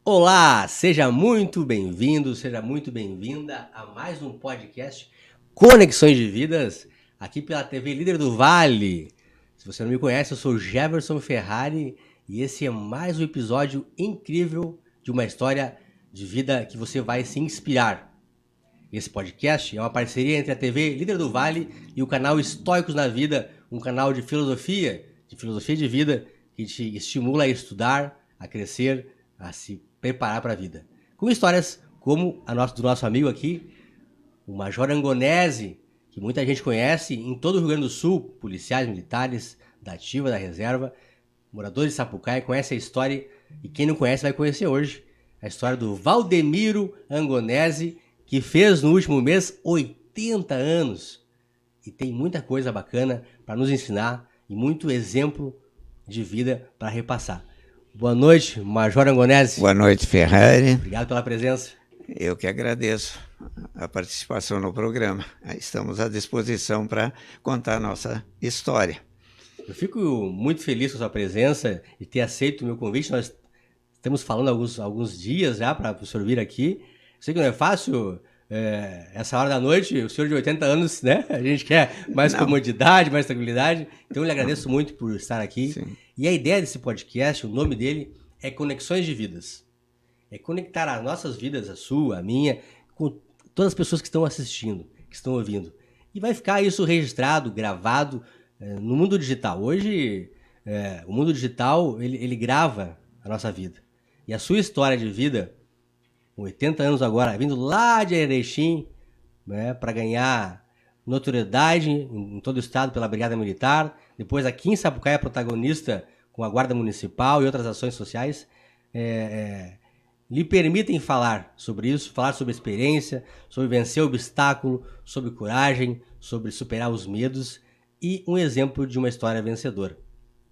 Olá, seja muito bem-vindo, seja muito bem-vinda a mais um podcast Conexões de Vidas, aqui pela TV Líder do Vale. Se você não me conhece, eu sou Jefferson Ferrari e esse é mais um episódio incrível de uma história de vida que você vai se inspirar. Esse podcast é uma parceria entre a TV Líder do Vale e o canal Estoicos na Vida, um canal de filosofia de vida que te estimula a estudar, a crescer, a se preparar para a vida. Com histórias como do nosso amigo aqui, o Major Angonese, que muita gente conhece em todo o Rio Grande do Sul, policiais militares, da ativa, da reserva, moradores de Sapucaia, conhece a história e quem não conhece vai conhecer hoje a história do Valdemiro Angonese, que fez no último mês 80 anos e tem muita coisa bacana para nos ensinar e muito exemplo de vida para repassar. Boa noite, Major Angonese. Boa noite, Ferrari. Obrigado pela presença. Eu que agradeço a participação no programa. Estamos à disposição para contar a nossa história. Eu fico muito feliz com a sua presença e ter aceito o meu convite. Nós estamos falando alguns dias já para o senhor vir aqui. Sei que não é fácil, essa hora da noite, o senhor de 80 anos, né? A gente quer mais comodidade, mais tranquilidade. Então eu lhe agradeço muito por estar aqui. Sim. E a ideia desse podcast, o nome dele é Conexões de Vidas. É conectar as nossas vidas, a sua, a minha, com todas as pessoas que estão assistindo, que estão ouvindo. E vai ficar isso registrado, gravado no mundo digital. Hoje, o mundo digital, ele grava a nossa vida. E a sua história de vida, com 80 anos agora, vindo lá de Erechim, né, para ganhar notoriedade em todo o estado pela Brigada Militar, depois aqui em Sapucaia, protagonista com a Guarda Municipal e outras ações sociais, lhe permitem falar sobre isso, falar sobre experiência, sobre vencer o obstáculo, sobre coragem, sobre superar os medos e um exemplo de uma história vencedora.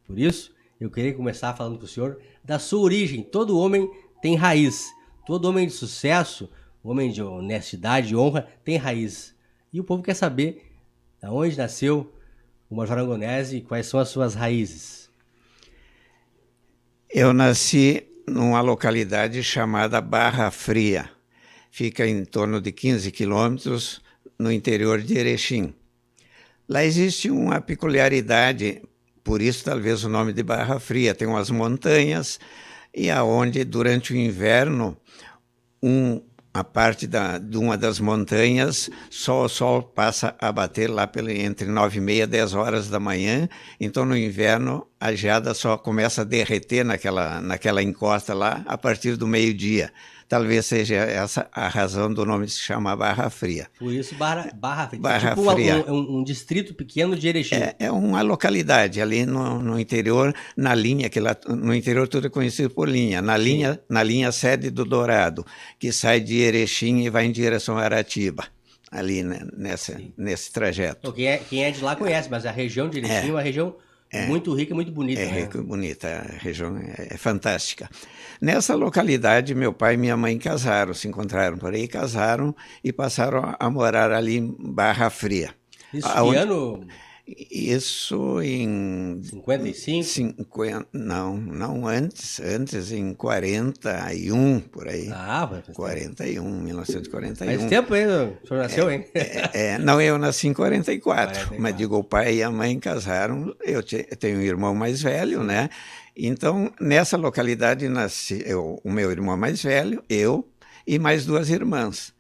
Por isso, eu queria começar falando para o senhor da sua origem. Todo homem tem raiz. Todo homem de sucesso, homem de honestidade, de honra, tem raiz. E o povo quer saber de onde nasceu o Major Angonese e quais são as suas raízes. Eu nasci numa localidade chamada Barra Fria. Fica em torno de 15 quilômetros no interior de Erechim. Lá existe uma peculiaridade, por isso talvez o nome de Barra Fria. Tem umas montanhas e aonde durante o inverno a parte de uma das montanhas, só o sol passa a bater lá entre 9h30 e 10 horas da manhã, então no inverno a geada só começa a derreter naquela encosta lá a partir do meio-dia. Talvez seja essa a razão do nome se chamar Barra Fria. Por isso Barra Fria. Barra tipo Fria. Um distrito pequeno de Erechim. É uma localidade ali no interior, na linha, que lá, no interior tudo é conhecido por linha, na linha sede do Dourado, que sai de Erechim e vai em direção a Aratiba, ali, né, nesse trajeto. Então, quem é de lá conhece, mas a região de Erechim é uma região muito rica e muito bonita. É rica e bonita, a região é fantástica. Nessa localidade, meu pai e minha mãe casaram, se encontraram por aí, casaram e passaram a morar ali em Barra Fria. Isso que ano? Isso em... 55? Não antes em 41, por aí. Ah, mas 1941. Faz tempo aí, o senhor nasceu, hein? Não, eu nasci em 44, mas digo, o pai e a mãe casaram, eu tenho um irmão mais velho, né? Então, nessa localidade nasci o meu irmão mais velho, eu e mais 2 irmãs.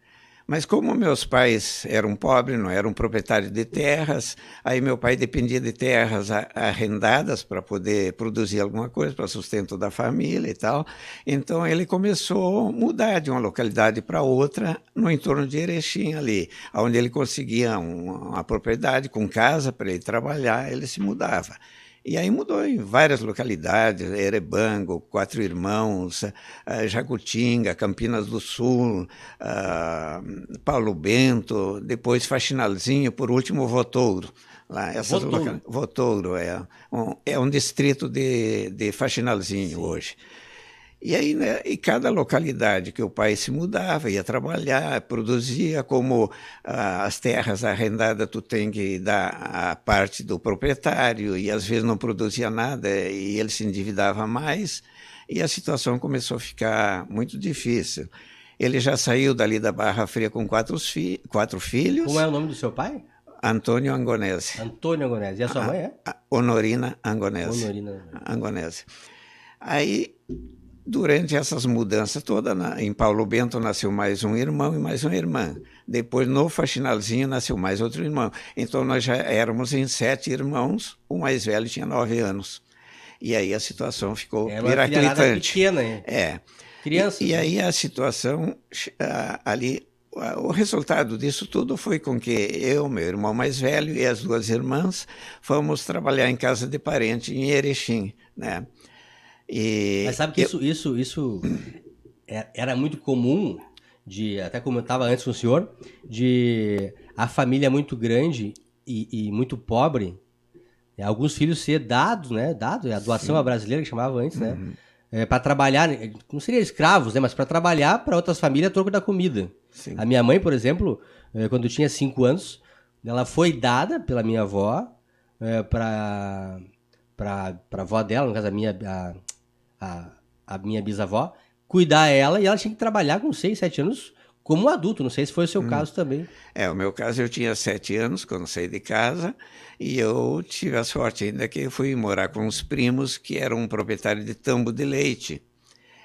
Mas como meus pais eram pobres, não eram proprietários de terras, aí meu pai dependia de terras arrendadas para poder produzir alguma coisa para sustento da família e tal. Então ele começou a mudar de uma localidade para outra no entorno de Erechim ali, onde ele conseguia uma propriedade com casa para ele trabalhar, ele se mudava. E aí mudou em várias localidades, Erebango, Quatro Irmãos, Jacutinga, Campinas do Sul, Paulo Bento, depois Faxinalzinho, por último Votouro. Lá, Votouro é um distrito de Faxinalzinho. Sim. Hoje. E aí, né, e cada localidade que o pai se mudava, ia trabalhar, produzia, como as terras arrendadas tu tem que dar a parte do proprietário, e às vezes não produzia nada, e ele se endividava mais. e a situação começou a ficar muito difícil. Ele já saiu dali da Barra Fria com quatro filhos. Como é o nome do seu pai? Antônio Angonese. Antônio Angonese. E a sua mãe é? Honorina Angonese. Honorina Angonese. Aí, durante essas mudanças todas, em Paulo Bento nasceu mais um irmão e mais uma irmã. Depois, no Faxinalzinho, nasceu mais outro irmão. Então, nós já éramos em 7 irmãos, o mais velho tinha 9 anos. E aí a situação ficou periclitante. Pequena, hein? É. Criança. E aí a situação ali, o resultado disso tudo foi com que eu, meu irmão mais velho e as 2 irmãs fomos trabalhar em casa de parente em Erechim, né? Mas sabe que isso era muito comum, até comentava antes com o senhor, de a família muito grande e muito pobre, alguns filhos ser dados, né? A doação brasileira que chamava antes, né? Para trabalhar, não seria escravos, né? Mas para trabalhar para outras famílias a troco da comida. Sim. A minha mãe, por exemplo, quando eu tinha 5 anos, ela foi dada pela minha avó para a avó dela, no caso a minha bisavó, cuidar ela, e ela tinha que trabalhar com 6, 7 anos como um adulto. Não sei se foi o seu caso também. O meu caso, eu tinha 7 anos quando saí de casa, e eu tive a sorte ainda que eu fui morar com uns primos que eram proprietários de tambo de leite.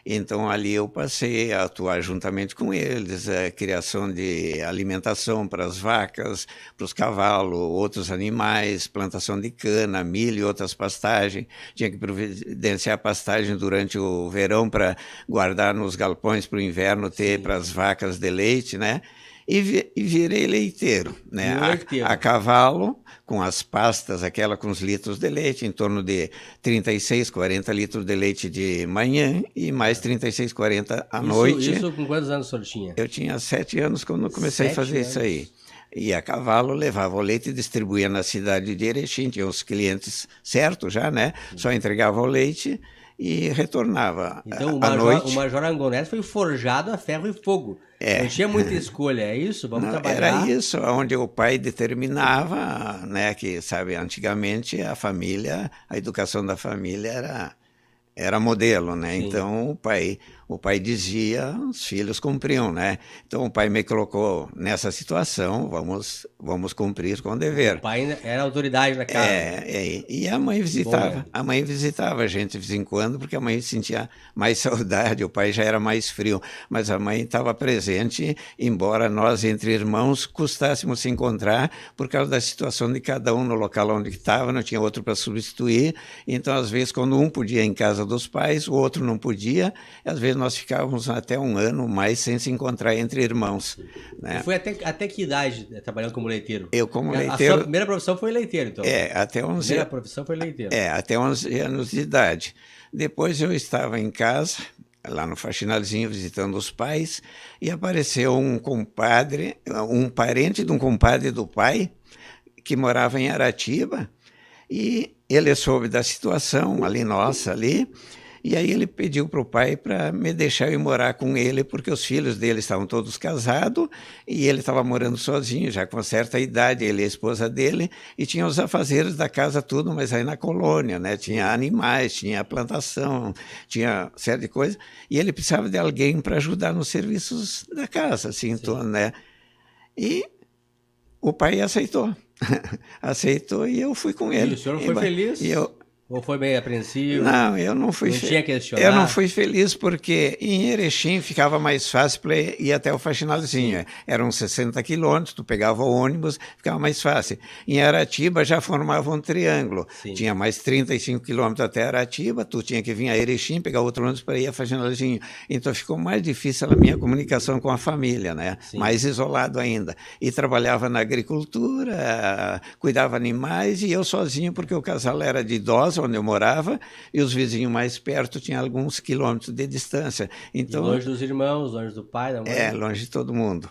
Então, ali eu passei a atuar juntamente com eles, a criação de alimentação para as vacas, para os cavalos, outros animais, plantação de cana, milho e outras pastagens. Tinha que providenciar pastagem durante o verão para guardar nos galpões para o inverno ter para as vacas de leite, né? E virei leiteiro, né? A cavalo, com as pastas, aquela com os litros de leite, em torno de 36, 40 litros de leite de manhã e mais 36, 40 à noite. Isso com quantos anos o senhor tinha? Eu tinha 7 anos quando comecei a fazer isso aí. E a cavalo levava o leite e distribuía na cidade de Erechim, tinha os clientes certos já, né? Só entregava o leite e retornava então, à noite. O Major Angonese foi forjado a ferro e fogo. Não tinha muita escolha, é isso? Vamos trabalhar. Era isso, onde o pai determinava, né, que, sabe, antigamente a família, a educação da família era modelo, né? Sim. Então o pai dizia, os filhos cumpriam, né? Então o pai me colocou nessa situação, vamos cumprir com o dever. O pai era autoridade na casa. E a mãe visitava. A mãe visitava a gente de vez em quando, porque a mãe sentia mais saudade, o pai já era mais frio, mas a mãe estava presente, embora nós, entre irmãos, custássemos se encontrar por causa da situação de cada um no local onde estava, não tinha outro para substituir, então às vezes quando um podia ir em casa dos pais, o outro não podia, às vezes nós ficávamos até 1 ano mais sem se encontrar entre irmãos. Né? E foi até que idade trabalhando como leiteiro? Eu como leiteiro... A sua primeira profissão foi leiteiro, então? Até 11... A primeira profissão foi leiteiro. Até 11 anos de idade. Depois eu estava em casa, lá no Faxinalzinho, visitando os pais, e apareceu um parente de um compadre do pai, que morava em Aratiba, e ele soube da situação nossa ali, e aí ele pediu para o pai para me deixar ir morar com ele, porque os filhos dele estavam todos casados, e ele estava morando sozinho, já com certa idade, ele e a esposa dele, e tinha os afazeres da casa tudo, mas aí na colônia, né? Tinha animais, tinha plantação, tinha certa coisa, e ele precisava de alguém para ajudar nos serviços da casa, assim, então, né? E o pai aceitou. Aceitou e eu fui com ele. E o senhor foi feliz? Ou foi bem apreensivo? Não, eu não fui feliz. Não tinha questionado? Eu não fui feliz porque em Erechim ficava mais fácil para ir até o Faxinalzinho. Eram 60 quilômetros, tu pegava o ônibus, ficava mais fácil. Em Aratiba já formava um triângulo. Sim. Tinha mais 35 quilômetros até Aratiba, tu tinha que vir a Erechim, pegar outro ônibus para ir a Faxinalzinho. Então ficou mais difícil a minha comunicação com a família, né? Sim. Mais isolado ainda. E trabalhava na agricultura, cuidava animais, e eu sozinho, porque o casal era de idosos, onde eu morava, e os vizinhos mais perto tinham alguns quilômetros de distância. Então, longe dos irmãos, longe do pai, da mãe? Longe de todo mundo.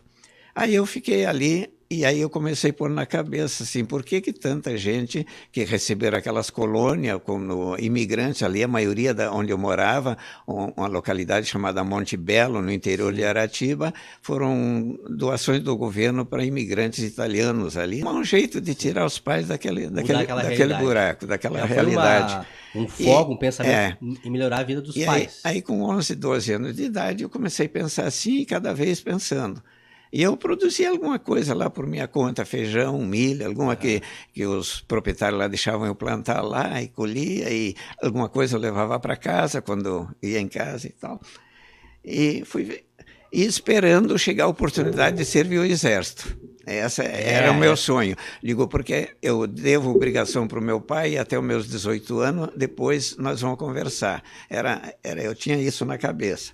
Aí eu fiquei ali E aí eu comecei a pôr na cabeça, assim, por que tanta gente que receberam aquelas colônias como imigrantes, ali a maioria onde eu morava, uma localidade chamada Monte Belo, no interior de Aratiba, foram doações do governo para imigrantes italianos ali. Um jeito de tirar os pais daquele buraco, daquela realidade. Um foco, um pensamento em melhorar a vida dos pais. Aí com 11, 12 anos de idade, eu comecei a pensar assim, cada vez pensando. E eu produzia alguma coisa lá por minha conta, feijão, milho, alguma que os proprietários lá deixavam eu plantar lá e colhia, e alguma coisa eu levava para casa quando ia em casa e tal. E fui esperando chegar a oportunidade de servir o Exército. Esse era o meu sonho. Digo, porque eu devo obrigação para o meu pai até os meus 18 anos, depois nós vamos conversar. Eu tinha isso na cabeça.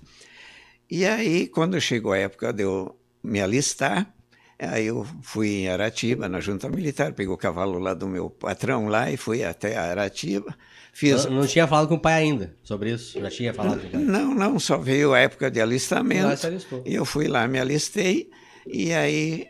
E aí, quando chegou a época de eu me alistar, aí eu fui em Aratiba, na junta militar, peguei o cavalo lá do meu patrão lá e fui até Aratiba. Não tinha falado com o pai ainda sobre isso? Já tinha falado com o pai? Não, só veio a época de alistamento. E eu fui lá, me alistei, e aí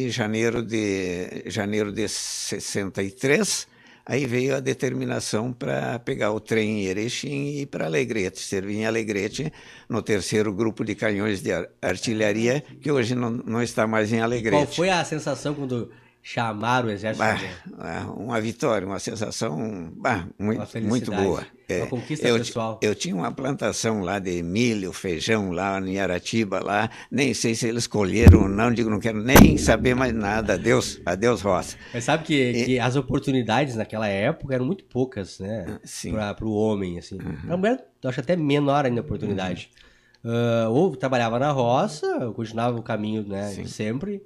janeiro de 63, aí veio a determinação para pegar o trem em Erechim e ir para Alegrete, servir em Alegrete no 3º grupo de canhões de artilharia, que hoje não está mais em Alegrete. Qual foi a sensação quando chamaram o Exército? Uma vitória, uma sensação muito boa. Uma conquista pessoal. Eu tinha uma plantação lá de milho, feijão lá em Aratiba, lá, nem sei se eles colheram ou não, digo, não quero nem saber mais nada, adeus roça. Mas sabe que as oportunidades naquela época eram muito poucas, né, para o homem, assim. Para a mulher, eu acho até menor ainda a oportunidade. Ou trabalhava na roça, continuava o caminho, né, de sempre,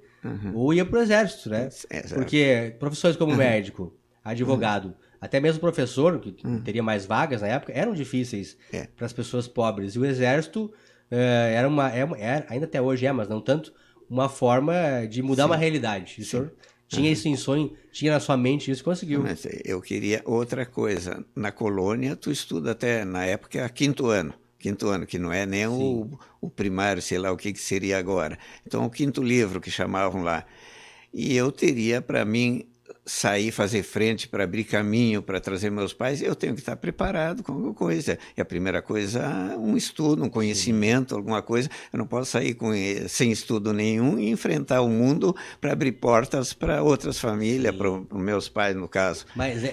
ou ia para o Exército, né, porque profissões como médico, advogado, até mesmo professor, que teria mais vagas na época, eram difíceis para as pessoas pobres. E o Exército ainda até hoje mas não tanto, uma forma de mudar uma realidade. O senhor tinha isso em sonho, tinha na sua mente isso, conseguiu. Mas eu queria outra coisa. Na colônia, tu estuda até, na época, quinto ano, que não é nem o primário, sei lá o que seria agora. Então, o quinto livro que chamavam lá. E eu teria, para mim, sair, fazer frente para abrir caminho, para trazer meus pais, eu tenho que estar preparado com alguma coisa. E a primeira coisa, um estudo, um conhecimento, alguma coisa. Eu não posso sair sem estudo nenhum e enfrentar o mundo para abrir portas para outras famílias, para os meus pais, no caso.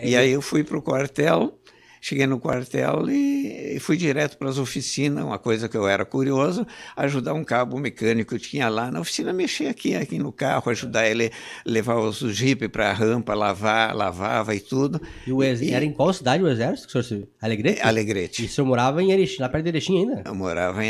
E aí eu fui para o quartel. Cheguei no quartel e fui direto para as oficinas, uma coisa que eu era curioso, ajudar um cabo mecânico que tinha lá na oficina, mexer aqui no carro, ajudar ele, levar os jipes para a rampa, lavava e tudo. Era em qual cidade o Exército? Que o senhor Alegrete? Alegrete. E o senhor morava em Erechim, lá perto de Erechim ainda? Eu morava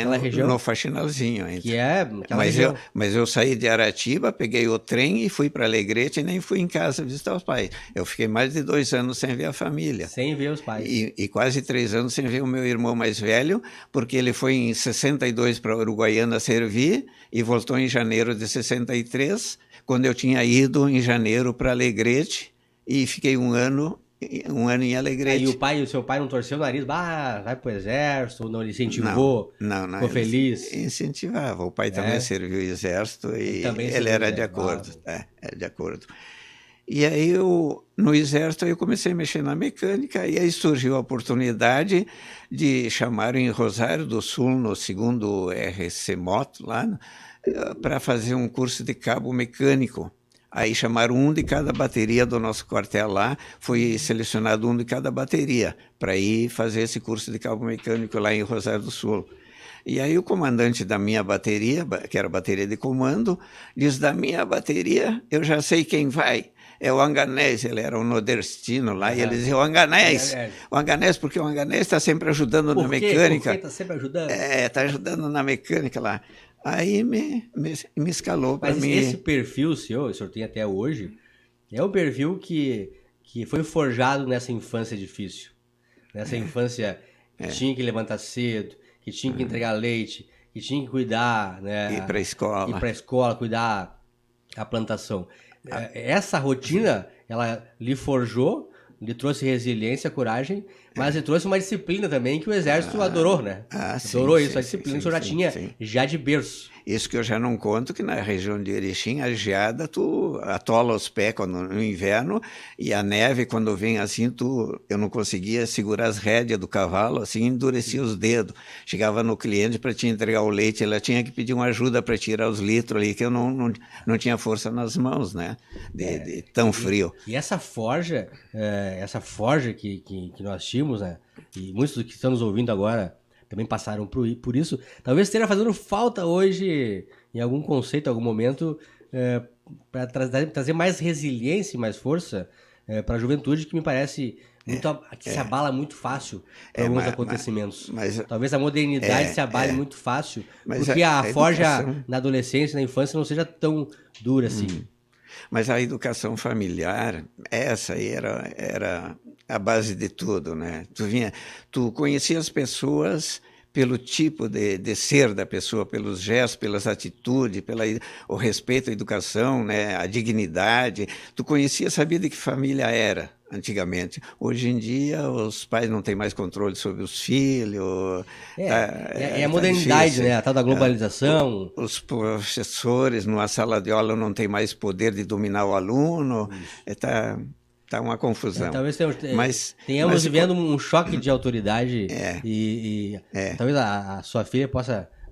no Faxinalzinho ainda. Que é aquela região. Mas eu saí de Aratiba, peguei o trem e fui para Alegrete e nem fui em casa visitar os pais. Eu fiquei mais de 2 anos sem ver a família. Sem ver os pais. E quase 3 anos sem ver o meu irmão mais velho, porque ele foi em 62 para Uruguaiana servir e voltou em janeiro de 63, quando eu tinha ido em janeiro para Alegrete e fiquei um ano em Alegrete. E o seu pai não torceu o nariz, vai pro Exército, ou não, ele incentivou? Não. Ficou feliz? Incentivava. O pai também serviu o Exército e ele era de acordo. De acordo. E aí, no Exército, eu comecei a mexer na mecânica, e aí surgiu a oportunidade de chamar em Rosário do Sul, no 2º RC Moto, lá, para fazer um curso de cabo mecânico. Aí chamaram um de cada bateria do nosso quartel lá, foi selecionado um de cada bateria, para ir fazer esse curso de cabo mecânico lá em Rosário do Sul. E aí o comandante da minha bateria, que era a bateria de comando, diz, da minha bateria eu já sei quem vai. É o Anganés, ele era um nordestino lá, e ele dizia, o Anganés, porque o Anganés está sempre ajudando na mecânica. Por que está sempre ajudando? Está ajudando na mecânica lá. Aí me escalou para mim. Mas esse perfil seu, o senhor tem até hoje, é um perfil que foi forjado nessa infância difícil. Nessa infância que tinha que levantar cedo, que tinha que entregar leite, que tinha que cuidar, né? Ir para a escola, cuidar a plantação. Essa rotina, ela lhe forjou, lhe trouxe resiliência, coragem, Mas ele trouxe uma disciplina também que o Exército adorou, né? Adorou isso, a disciplina que o senhor já tinha já de berço. Isso que eu já não conto, que na região de Erechim, a geada, tu atola os pés no inverno, e a neve, quando vem assim, eu não conseguia segurar as rédeas do cavalo, assim, endurecia os dedos. Chegava no cliente para te entregar o leite, ela tinha que pedir uma ajuda para tirar os litros ali, que eu não tinha força nas mãos, né? De tão frio. E essa forja que nós tínhamos, né? E muitos dos que estão nos ouvindo agora também passaram por isso. Talvez esteja fazendo falta hoje, em algum conceito, em algum momento, para trazer mais resiliência e mais força para a juventude, que me parece que se abala muito fácil por alguns acontecimentos. Talvez a modernidade se abale muito fácil, porque a forja na adolescência, na infância, não seja tão dura assim. Mas a educação familiar, essa aí era a base de tudo, né? Tu conhecia as pessoas pelo tipo de ser da pessoa, pelos gestos, pelas atitudes, o respeito à educação, né? A dignidade. Tu conhecia, sabia de que família era antigamente. Hoje em dia, os pais não têm mais controle sobre os filhos. É a modernidade, difícil, né? A tal da globalização. Os professores, numa sala de aula, não têm mais poder de dominar o aluno. Está uma confusão. Talvez tenhamos vivendo um choque de autoridade talvez a sua filha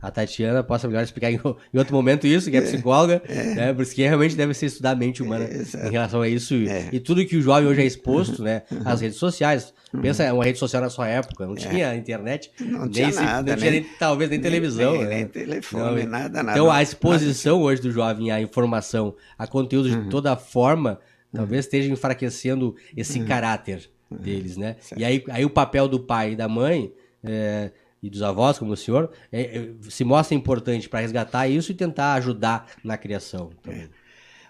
a Tatiana possa melhor explicar em outro momento isso, que é psicóloga, né? Porque realmente deve ser estudar a mente humana em relação a isso. E tudo que o jovem hoje é exposto, né? As redes sociais. Pensa uma rede social na sua época, não tinha internet, não tinha nada, não tinha talvez nem televisão. Nem telefone, nada. Então a exposição hoje do jovem à informação, a conteúdo de toda forma, talvez esteja enfraquecendo esse caráter deles, né? E aí o papel do pai e da mãe e dos avós, como o senhor, se mostra importante para resgatar isso e tentar ajudar na criação.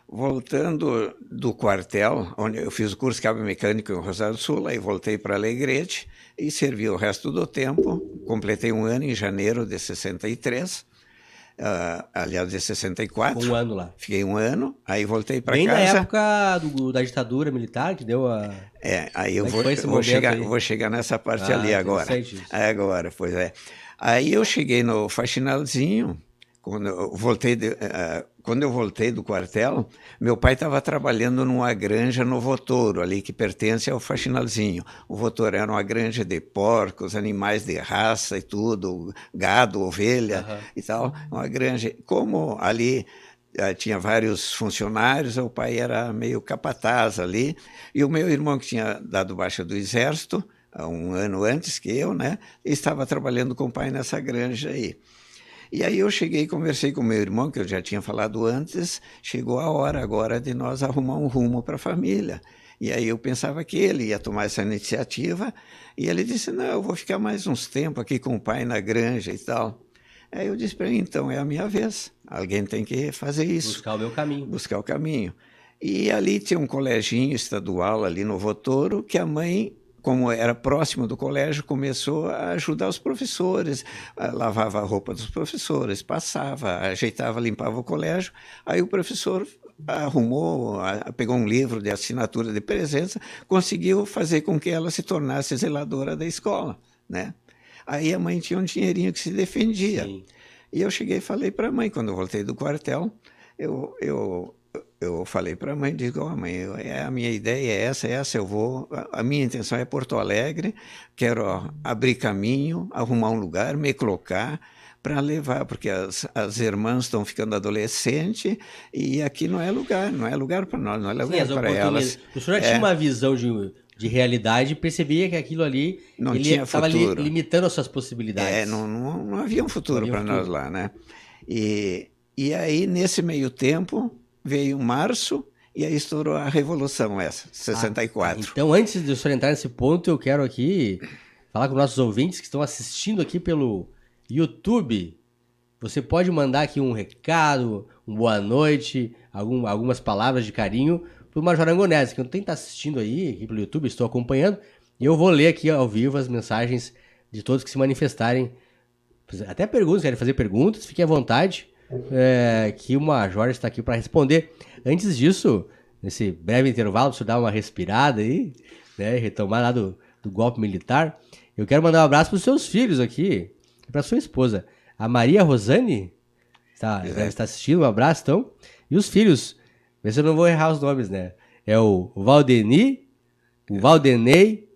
Voltando do quartel, onde eu fiz o curso de cabo mecânico em Rosário do Sul, aí voltei para Alegrete e servi o resto do tempo. Completei um ano em janeiro de 63. Aliás, de 64. Um ano lá. Fiquei um ano, aí voltei para casa. Bem na época da ditadura militar, que deu a... aí eu vou chegar nessa parte ali agora. Agora, pois é. Aí eu cheguei no Faxinalzinho, quando eu voltei do quartel, meu pai estava trabalhando numa granja no Votouro, ali que pertence ao Faxinalzinho. O Votouro era uma granja de porcos, animais de raça e tudo, gado, ovelha e tal. Uma granja, como ali tinha vários funcionários, o pai era meio capataz ali, e o meu irmão, que tinha dado baixa do exército, um ano antes que eu, né, estava trabalhando com o pai nessa granja aí. E aí eu cheguei e conversei com meu irmão, que eu já tinha falado antes, chegou a hora agora de nós arrumar um rumo para a família. E aí eu pensava que ele ia tomar essa iniciativa, e ele disse, não, eu vou ficar mais uns tempos aqui com o pai na granja e tal. Aí eu disse para ele, então, é a minha vez, alguém tem que fazer isso. Buscar o meu caminho. Buscar o caminho. E ali tinha um coleginho estadual ali no Votouro, que a mãe, como era próximo do colégio, começou a ajudar os professores, lavava a roupa dos professores, passava, ajeitava, limpava o colégio. Aí o professor arrumou, pegou um livro de assinatura de presença, conseguiu fazer com que ela se tornasse zeladora da escola, né? Aí a mãe tinha um dinheirinho que se defendia. Sim. E eu cheguei e falei para a mãe, quando eu voltei do quartel, eu falei para a mãe, digo, mãe, a minha ideia é essa, eu vou, a minha intenção é Porto Alegre, quero abrir caminho, arrumar um lugar, me colocar para levar, porque as irmãs estão ficando adolescentes e aqui não é lugar para nós, não é lugar para elas. O senhor já tinha uma visão de realidade e percebia que aquilo ali estava limitando as suas possibilidades. Não havia um futuro para nós lá, né? E aí, nesse meio tempo, veio março e aí estourou a Revolução 64. Então, antes de o senhor entrar nesse ponto, eu quero aqui falar com nossos ouvintes que estão assistindo aqui pelo YouTube. Você pode mandar aqui um recado, uma boa noite, algumas palavras de carinho para o Major Angonese, que não tem que estar assistindo aí aqui pelo YouTube, estou acompanhando, e eu vou ler aqui ao vivo as mensagens de todos que se manifestarem. Até perguntas, querem fazer perguntas, fiquem à vontade, que o Major está aqui para responder. Antes disso, nesse breve intervalo, para você dar uma respirada aí, né, retomar lá do do golpe militar. Eu quero mandar um abraço para os seus filhos aqui, e para sua esposa. A Maria Rosane, deve estar assistindo, um abraço então. E os filhos, vê se eu não vou errar os nomes, né? É o Valdeni, o Valdenei,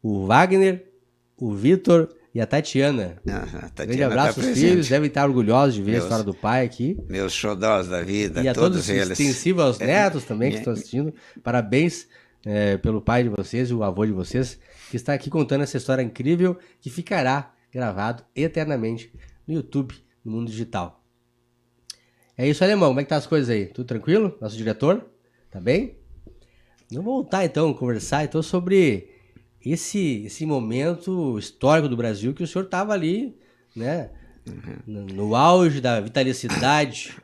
o Wagner, o Vitor e a Tatiana. A Tatiana grande abraço aos filhos, devem estar orgulhosos de ver a história do pai aqui. Meus xodós da vida, e a todos eles. Extensivo aos netos também que estão assistindo. Parabéns pelo pai de vocês e o avô de vocês, que está aqui contando essa história incrível que ficará gravado eternamente no YouTube, no mundo digital. É isso, Alemão. Como é que tá as coisas aí? Tudo tranquilo? Nosso diretor? Tá bem? Vamos voltar então, conversar então sobre esse momento histórico do Brasil que o senhor estava ali, né? No auge da vitalicidade,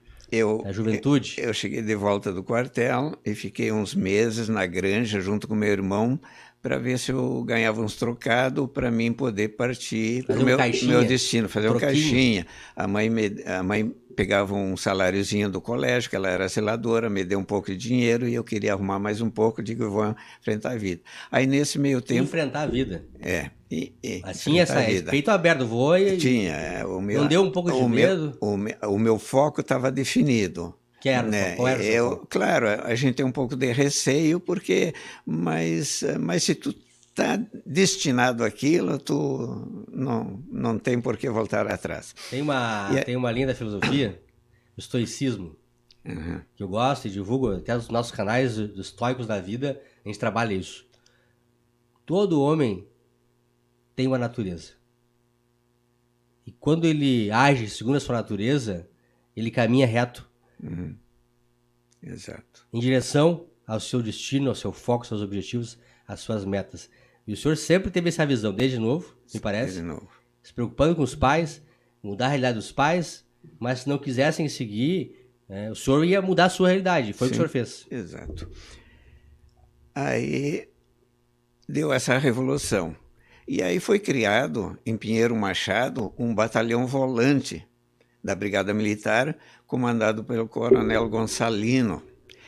da juventude. Eu cheguei de volta do quartel e fiquei uns meses na granja junto com meu irmão para ver se eu ganhava uns trocados para mim poder partir para o meu destino, fazer uma caixinha. A mãe pegava um saláriozinho do colégio, que ela era zeladora, me deu um pouco de dinheiro e eu queria arrumar mais um pouco, digo, eu vou enfrentar a vida. Aí nesse meio tempo... Enfrentar a vida. Mas tinha peito aberto, voo e... Tinha. Não deu um pouco de medo? O meu foco estava definido. Qual era o seu foco? Claro, a gente tem um pouco de receio, porque... Mas se tu está destinado àquilo, tu não tem por que voltar atrás. Tem uma linha da filosofia, o estoicismo, que eu gosto e divulgo até nos nossos canais dos estoicos da vida, a gente trabalha isso. Todo homem tem uma natureza. E quando ele age segundo a sua natureza, ele caminha reto. Exato. Em direção ao seu destino, ao seu foco, aos seus objetivos, às suas metas. E o senhor sempre teve essa visão, desde novo, me parece. Desde novo. Se preocupando com os pais, mudar a realidade dos pais, mas se não quisessem seguir, o senhor ia mudar a sua realidade. Foi o que o senhor fez. Exato. Aí deu essa revolução. E aí foi criado, em Pinheiro Machado, um batalhão volante da Brigada Militar, comandado pelo Coronel Gonçalino.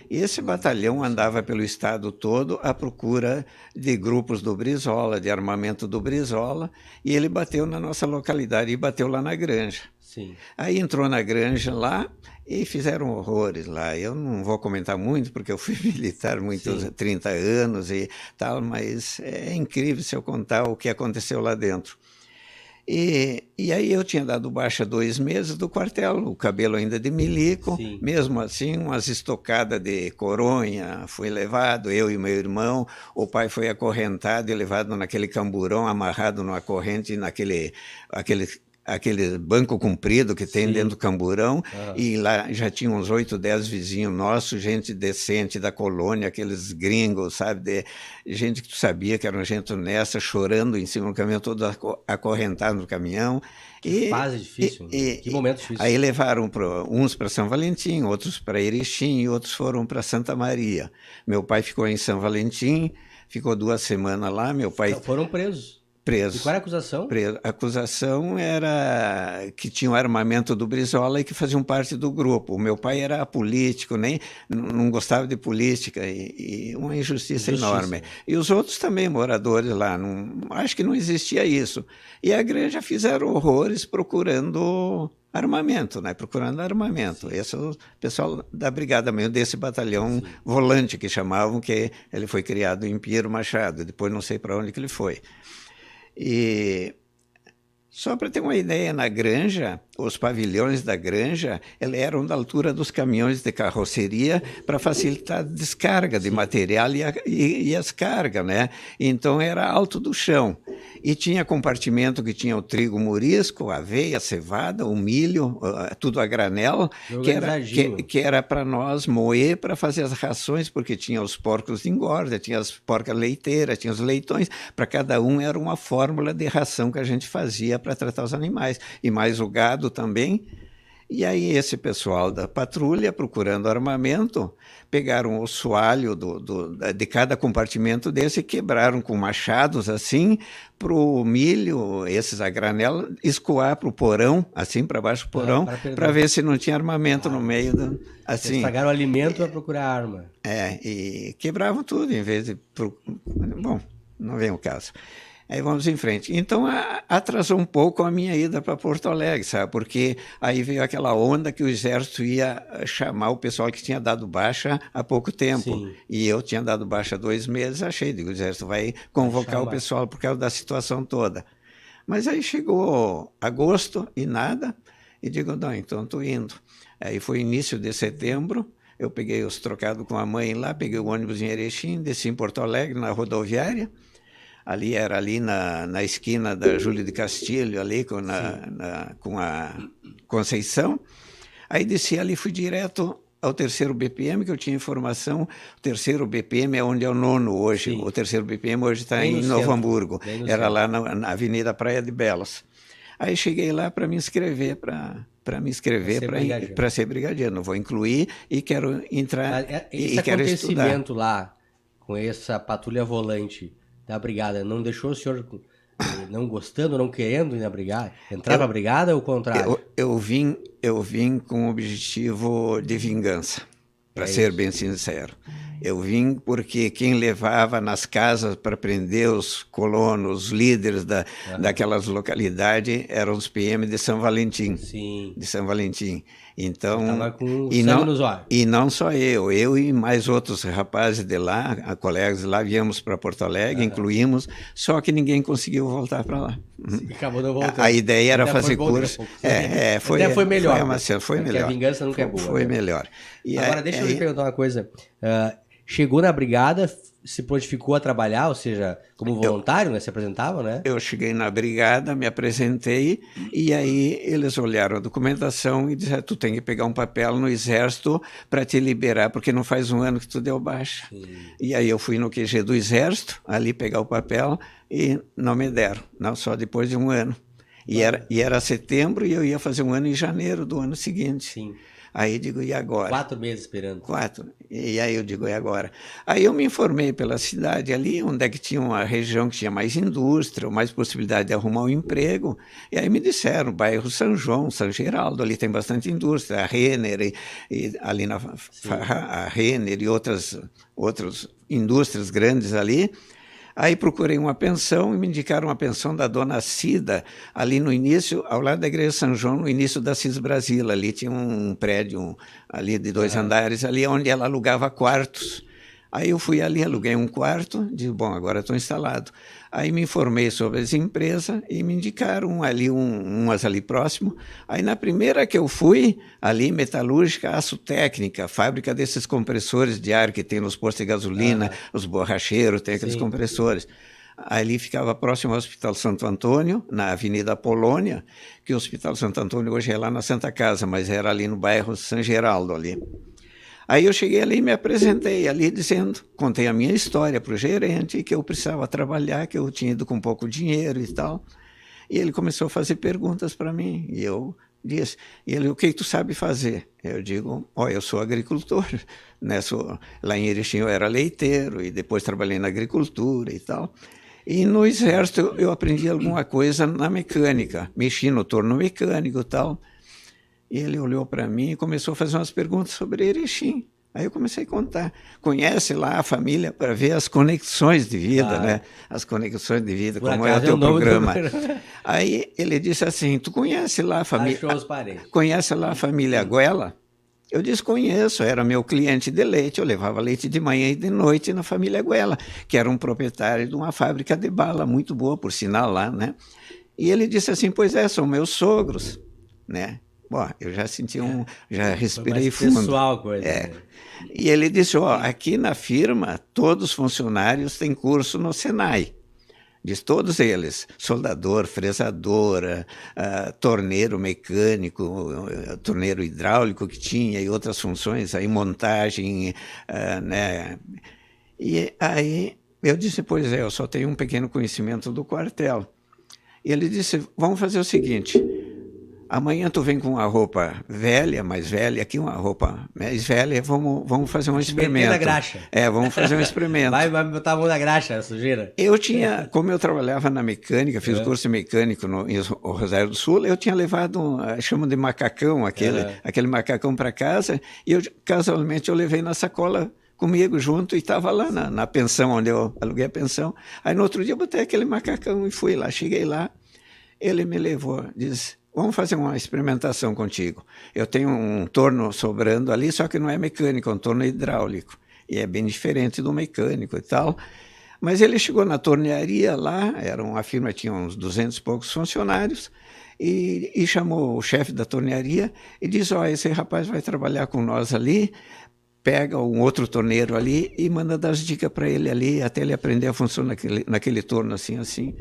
E esse batalhão andava pelo estado todo à procura de grupos do Brizola, de armamento do Brizola, e ele bateu na nossa localidade, e bateu lá na granja. Sim. Aí entrou na granja lá e fizeram horrores lá. Eu não vou comentar muito, porque eu fui militar muitos 30 anos e tal, mas é incrível se eu contar o que aconteceu lá dentro. E aí eu tinha dado baixa 2 meses do quartel, o cabelo ainda de milico. Sim. Mesmo assim, umas estocadas de coronha, fui levado, eu e meu irmão. O pai foi acorrentado e levado naquele camburão, amarrado numa corrente, aquele banco comprido que tem dentro do camburão, e lá já tinha uns 8, 10 vizinhos nossos, gente decente da colônia, aqueles gringos, sabe, gente que tu sabia que era gente honesta, chorando em cima do caminhão, todo acorrentado no caminhão. Que fase difícil, que momento difícil. Aí levaram uns para São Valentim, outros para Erechim e outros foram para Santa Maria. Meu pai ficou em São Valentim, ficou 2 semanas lá, meu pai... Então, foram presos? Preso. E qual era a acusação? A acusação era que tinha o armamento do Brizola e que faziam parte do grupo. O meu pai era político, não gostava de política, e uma injustiça enorme. E os outros também, moradores lá, acho que não existia isso. E a igreja fizeram horrores procurando armamento, procurando armamento. Esse é o pessoal da brigada mesmo, desse batalhão volante que chamavam, que ele foi criado em Pinheiro Machado, depois não sei para onde que ele foi. E só para ter uma ideia, na granja, os pavilhões da granja, eles eram da altura dos caminhões de carroceria para facilitar a descarga de material e as cargas, né? Então era alto do chão. E tinha compartimento que tinha o trigo morisco, a aveia, a cevada, o milho, tudo a granel, que era para nós moer para fazer as rações, porque tinha os porcos de engorda, tinha as porcas leiteiras, tinha os leitões, para cada um era uma fórmula de ração que a gente fazia para tratar os animais, e mais o gado também. E aí esse pessoal da patrulha, procurando armamento, pegaram o soalho de cada compartimento desse e quebraram com machados assim, para o milho, esses a granela, escoar para o porão, assim para baixo do porão, para ver se não tinha armamento no meio. Assim. Eles pagaram o alimento para procurar arma. E quebravam tudo, em vez de... Bom, não vem o caso. Aí vamos em frente. Então, atrasou um pouco a minha ida para Porto Alegre, sabe? Porque aí veio aquela onda que o Exército ia chamar o pessoal que tinha dado baixa há pouco tempo. Sim. E eu tinha dado baixa há 2 meses, achei, digo, o Exército vai convocar o pessoal por causa da situação toda. Mas aí chegou agosto e nada, e digo, não, então estou indo. Aí foi início de setembro, eu peguei os trocados com a mãe lá, peguei o ônibus em Erechim, desci em Porto Alegre, na rodoviária. Era ali na esquina da Júlio de Castilho, ali com a Conceição. Aí desci ali, fui direto ao 3º BPM, que eu tinha informação. O 3º BPM é onde é o 9º hoje. Sim. O 3º BPM hoje está em Novo Hamburgo. Era lá na Avenida Praia de Belas. Aí cheguei lá para me inscrever, para ser brigadeiro. Não vou incluir e quero entrar e quero estudar. Esse acontecimento lá, com essa patrulha volante da brigada, não deixou o senhor não gostando, não querendo ir na brigada? Entrar na brigada ou o contrário? Eu vim com o objetivo de vingança, para ser bem sincero. Eu vim porque quem levava nas casas para prender os colonos, os líderes daquelas localidades, eram os PM de São Valentim. Sim. De São Valentim. Então, com e não só eu e mais outros rapazes de lá, colegas de lá, viemos para Porto Alegre, incluímos, só que ninguém conseguiu voltar para lá. Sim, acabou não voltando. A ideia era fazer curso. Foi melhor. Foi melhor. Porque a vingança nunca é boa. Foi melhor. E agora, deixa eu lhe perguntar uma coisa. Chegou na brigada, se prontificou a trabalhar, ou seja, como voluntário, né? Se apresentava, né? Eu cheguei na brigada, me apresentei, e aí eles olharam a documentação e disseram, tu tem que pegar um papel no Exército para te liberar, porque não faz 1 ano que tu deu baixa. Sim. E aí eu fui no QG do Exército, ali pegar o papel, e não me deram, não, só depois de 1 ano. E era setembro, e eu ia fazer 1 ano em janeiro do ano seguinte. Sim. Aí digo, e agora? 4 meses esperando. 4. E aí eu digo, e agora? Aí eu me informei pela cidade ali, onde é que tinha uma região que tinha mais indústria, mais possibilidade de arrumar um emprego. E aí me disseram, bairro São João, São Geraldo, ali tem bastante indústria, a Renner, e ali a Renner e outras indústrias grandes ali. Aí procurei uma pensão e me indicaram uma pensão da dona Cida, ali no início, ao lado da Igreja São João, no início da Cis Brasil. Ali tinha um prédio ali de 2 andares, ali onde ela alugava quartos. Aí eu fui ali, aluguei um quarto, disse, bom, agora estou instalado. Aí me informei sobre as empresas e me indicaram ali umas ali próximo. Aí na primeira que eu fui, ali metalúrgica, aço técnica, fábrica desses compressores de ar que tem nos postos de gasolina, os borracheiros, tem aqueles compressores. Ali ficava próximo ao Hospital Santo Antônio, na Avenida Polônia, que o Hospital Santo Antônio hoje é lá na Santa Casa, mas era ali no bairro São Geraldo ali. Aí eu cheguei ali e me apresentei ali dizendo, contei a minha história para o gerente, que eu precisava trabalhar, que eu tinha ido com pouco dinheiro e tal. E ele começou a fazer perguntas para mim, e eu disse, o que tu sabe fazer? Eu digo, eu sou agricultor, né? Lá em Erechim eu era leiteiro, e depois trabalhei na agricultura e tal. E no Exército eu aprendi alguma coisa na mecânica, mexi no torno mecânico e tal. E ele olhou para mim e começou a fazer umas perguntas sobre Erechim. Aí eu comecei a contar. Conhece lá a família para ver as conexões de vida, né? As conexões de vida, como é o teu programa. Aí ele disse assim, tu conhece lá a família... Conhece lá a família Guela? Eu disse, conheço, era meu cliente de leite, eu levava leite de manhã e de noite na família Guela, que era um proprietário de uma fábrica de bala, muito boa, por sinal, lá, né? E ele disse assim, pois são meus sogros, né? Bom, eu já senti já respirei fundo. Pessoal, coisa. Né? E ele disse, aqui na firma, todos os funcionários têm curso no Senai. Diz todos eles, soldador, fresadora, torneiro mecânico, torneiro hidráulico que tinha e outras funções, aí montagem, né? E aí eu disse, pois eu só tenho um pequeno conhecimento do quartel. E ele disse, vamos fazer o seguinte, amanhã tu vem com uma roupa velha, mais velha, aqui uma roupa mais velha, vamos fazer um experimento. Da graxa. Vamos fazer um experimento. Vai botar a mão na graxa, sujeira. Eu tinha, como eu trabalhava na mecânica, fiz curso mecânico em Rosário do Sul, eu tinha levado, chamam de macacão, aquele macacão para casa, e casualmente eu levei na sacola comigo junto e estava lá na pensão, onde eu aluguei a pensão. Aí no outro dia eu botei aquele macacão e fui lá. Cheguei lá, ele me levou, disse, vamos fazer uma experimentação contigo. Eu tenho um torno sobrando ali, só que não é mecânico, é um torno hidráulico. E é bem diferente do mecânico e tal. Mas ele chegou na tornearia lá, era uma firma, tinha uns 200 e poucos funcionários, e chamou o chefe da tornearia e disse, esse rapaz vai trabalhar com nós ali, pega um outro torneiro ali e manda dar as dicas para ele ali, até ele aprender a funcionar naquele torno assim, assim.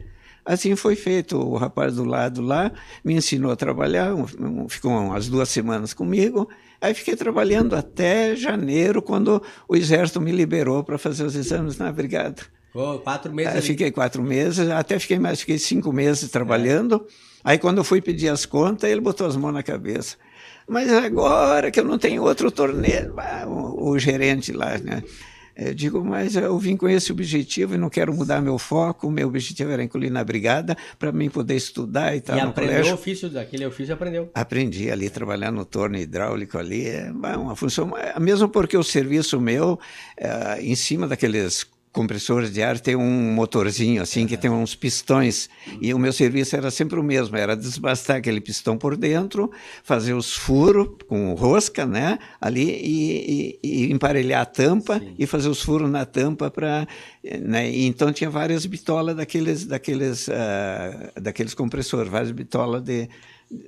Assim foi feito. O rapaz do lado lá me ensinou a trabalhar, ficou umas 2 semanas comigo, aí fiquei trabalhando até janeiro, quando o Exército me liberou para fazer os exames na brigada. 4 meses ali. Fiquei 4 meses, até fiquei 5 meses trabalhando. Aí quando eu fui pedir as contas, ele botou as mãos na cabeça. Mas agora que eu não tenho outro torneiro, o gerente lá, né? Eu digo, mas eu vim com esse objetivo e não quero mudar meu foco. Meu objetivo era incluir na brigada para mim poder estudar e tal. E aprendeu o ofício, daquele ofício aprendeu? Aprendi ali, trabalhar no torno hidráulico ali, é uma função, mesmo porque o serviço meu, em cima daqueles compressores de ar, tem um motorzinho assim, que tem uns pistões, e o meu serviço era sempre o mesmo, era desbastar aquele pistão por dentro, fazer os furos com rosca, né, ali, e emparelhar a tampa. Sim. E fazer os furos na tampa para, né, então tinha várias bitolas daqueles compressores, várias bitolas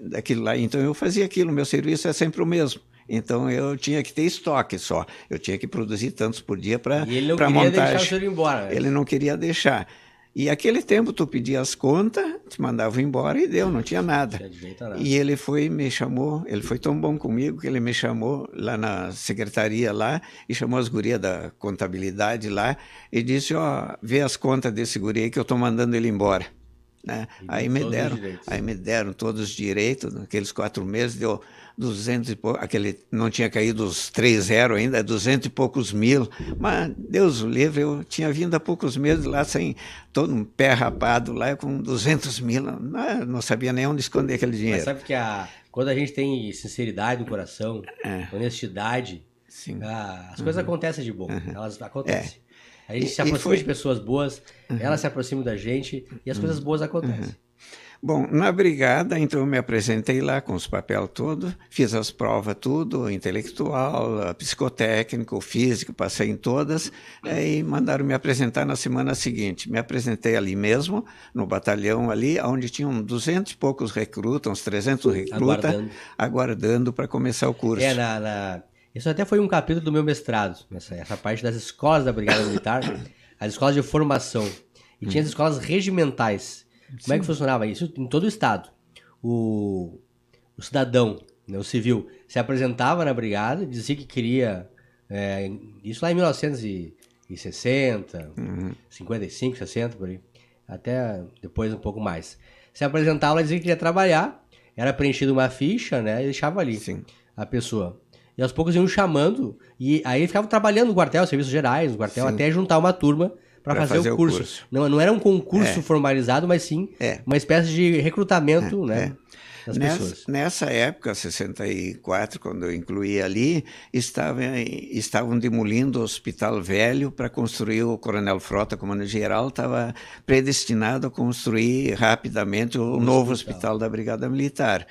daquilo lá, então eu fazia aquilo, meu serviço é sempre o mesmo. Então eu tinha que ter estoque só. Eu tinha que produzir tantos por dia para montagem. E ele não queria deixar o senhor ir embora. Né? Ele não queria deixar. E aquele tempo tu pedia as contas, te mandava embora e deu, não tinha nada. Não tinha direito a nada. E ele me chamou, ele foi tão bom comigo que ele me chamou lá na secretaria lá e chamou as gurias da contabilidade lá e disse, vê as contas desse guri aí que eu estou mandando ele embora. Né? Aí me deram todos os direitos, naqueles 4 meses deu 200 e pouco, não tinha caído os 3-0 ainda, 200 e poucos mil, mas Deus o livre, eu tinha vindo há poucos meses lá sem, todo um pé rapado lá com 200 mil, não sabia nem onde esconder aquele dinheiro. Mas sabe que quando a gente tem sinceridade no coração, honestidade, as coisas acontecem de bom, elas acontecem. A gente se aproxima de pessoas boas, elas se aproximam da gente e as coisas boas acontecem. Bom, na brigada, então eu me apresentei lá com os papéis todos, fiz as provas tudo, intelectual, psicotécnico, físico, passei em todas, e mandaram me apresentar na semana seguinte. Me apresentei ali mesmo, no batalhão ali, onde tinham 200 e poucos recrutas, uns 300 recrutas, aguardando para começar o curso. Isso até foi um capítulo do meu mestrado, essa parte das escolas da Brigada Militar, as escolas de formação. E tinha as escolas regimentais. Como é que funcionava isso? Em todo o estado. O cidadão, né, o civil, se apresentava na brigada, dizia que queria, isso lá em 1960, 55, 60, por aí, até depois um pouco mais. Se apresentava, dizia que queria trabalhar, era preenchida uma ficha, né, e deixava ali a pessoa. E aos poucos iam chamando, e aí ficava trabalhando no quartel, serviços gerais, no quartel, até juntar uma turma para fazer o curso. Não era um concurso formalizado, mas sim uma espécie de recrutamento das pessoas. Nessa época, 64, quando eu incluí ali, estavam demolindo o Hospital Velho para construir o Coronel Frota, comandante-geral, estava predestinado a construir rapidamente o novo hospital da Brigada Militar.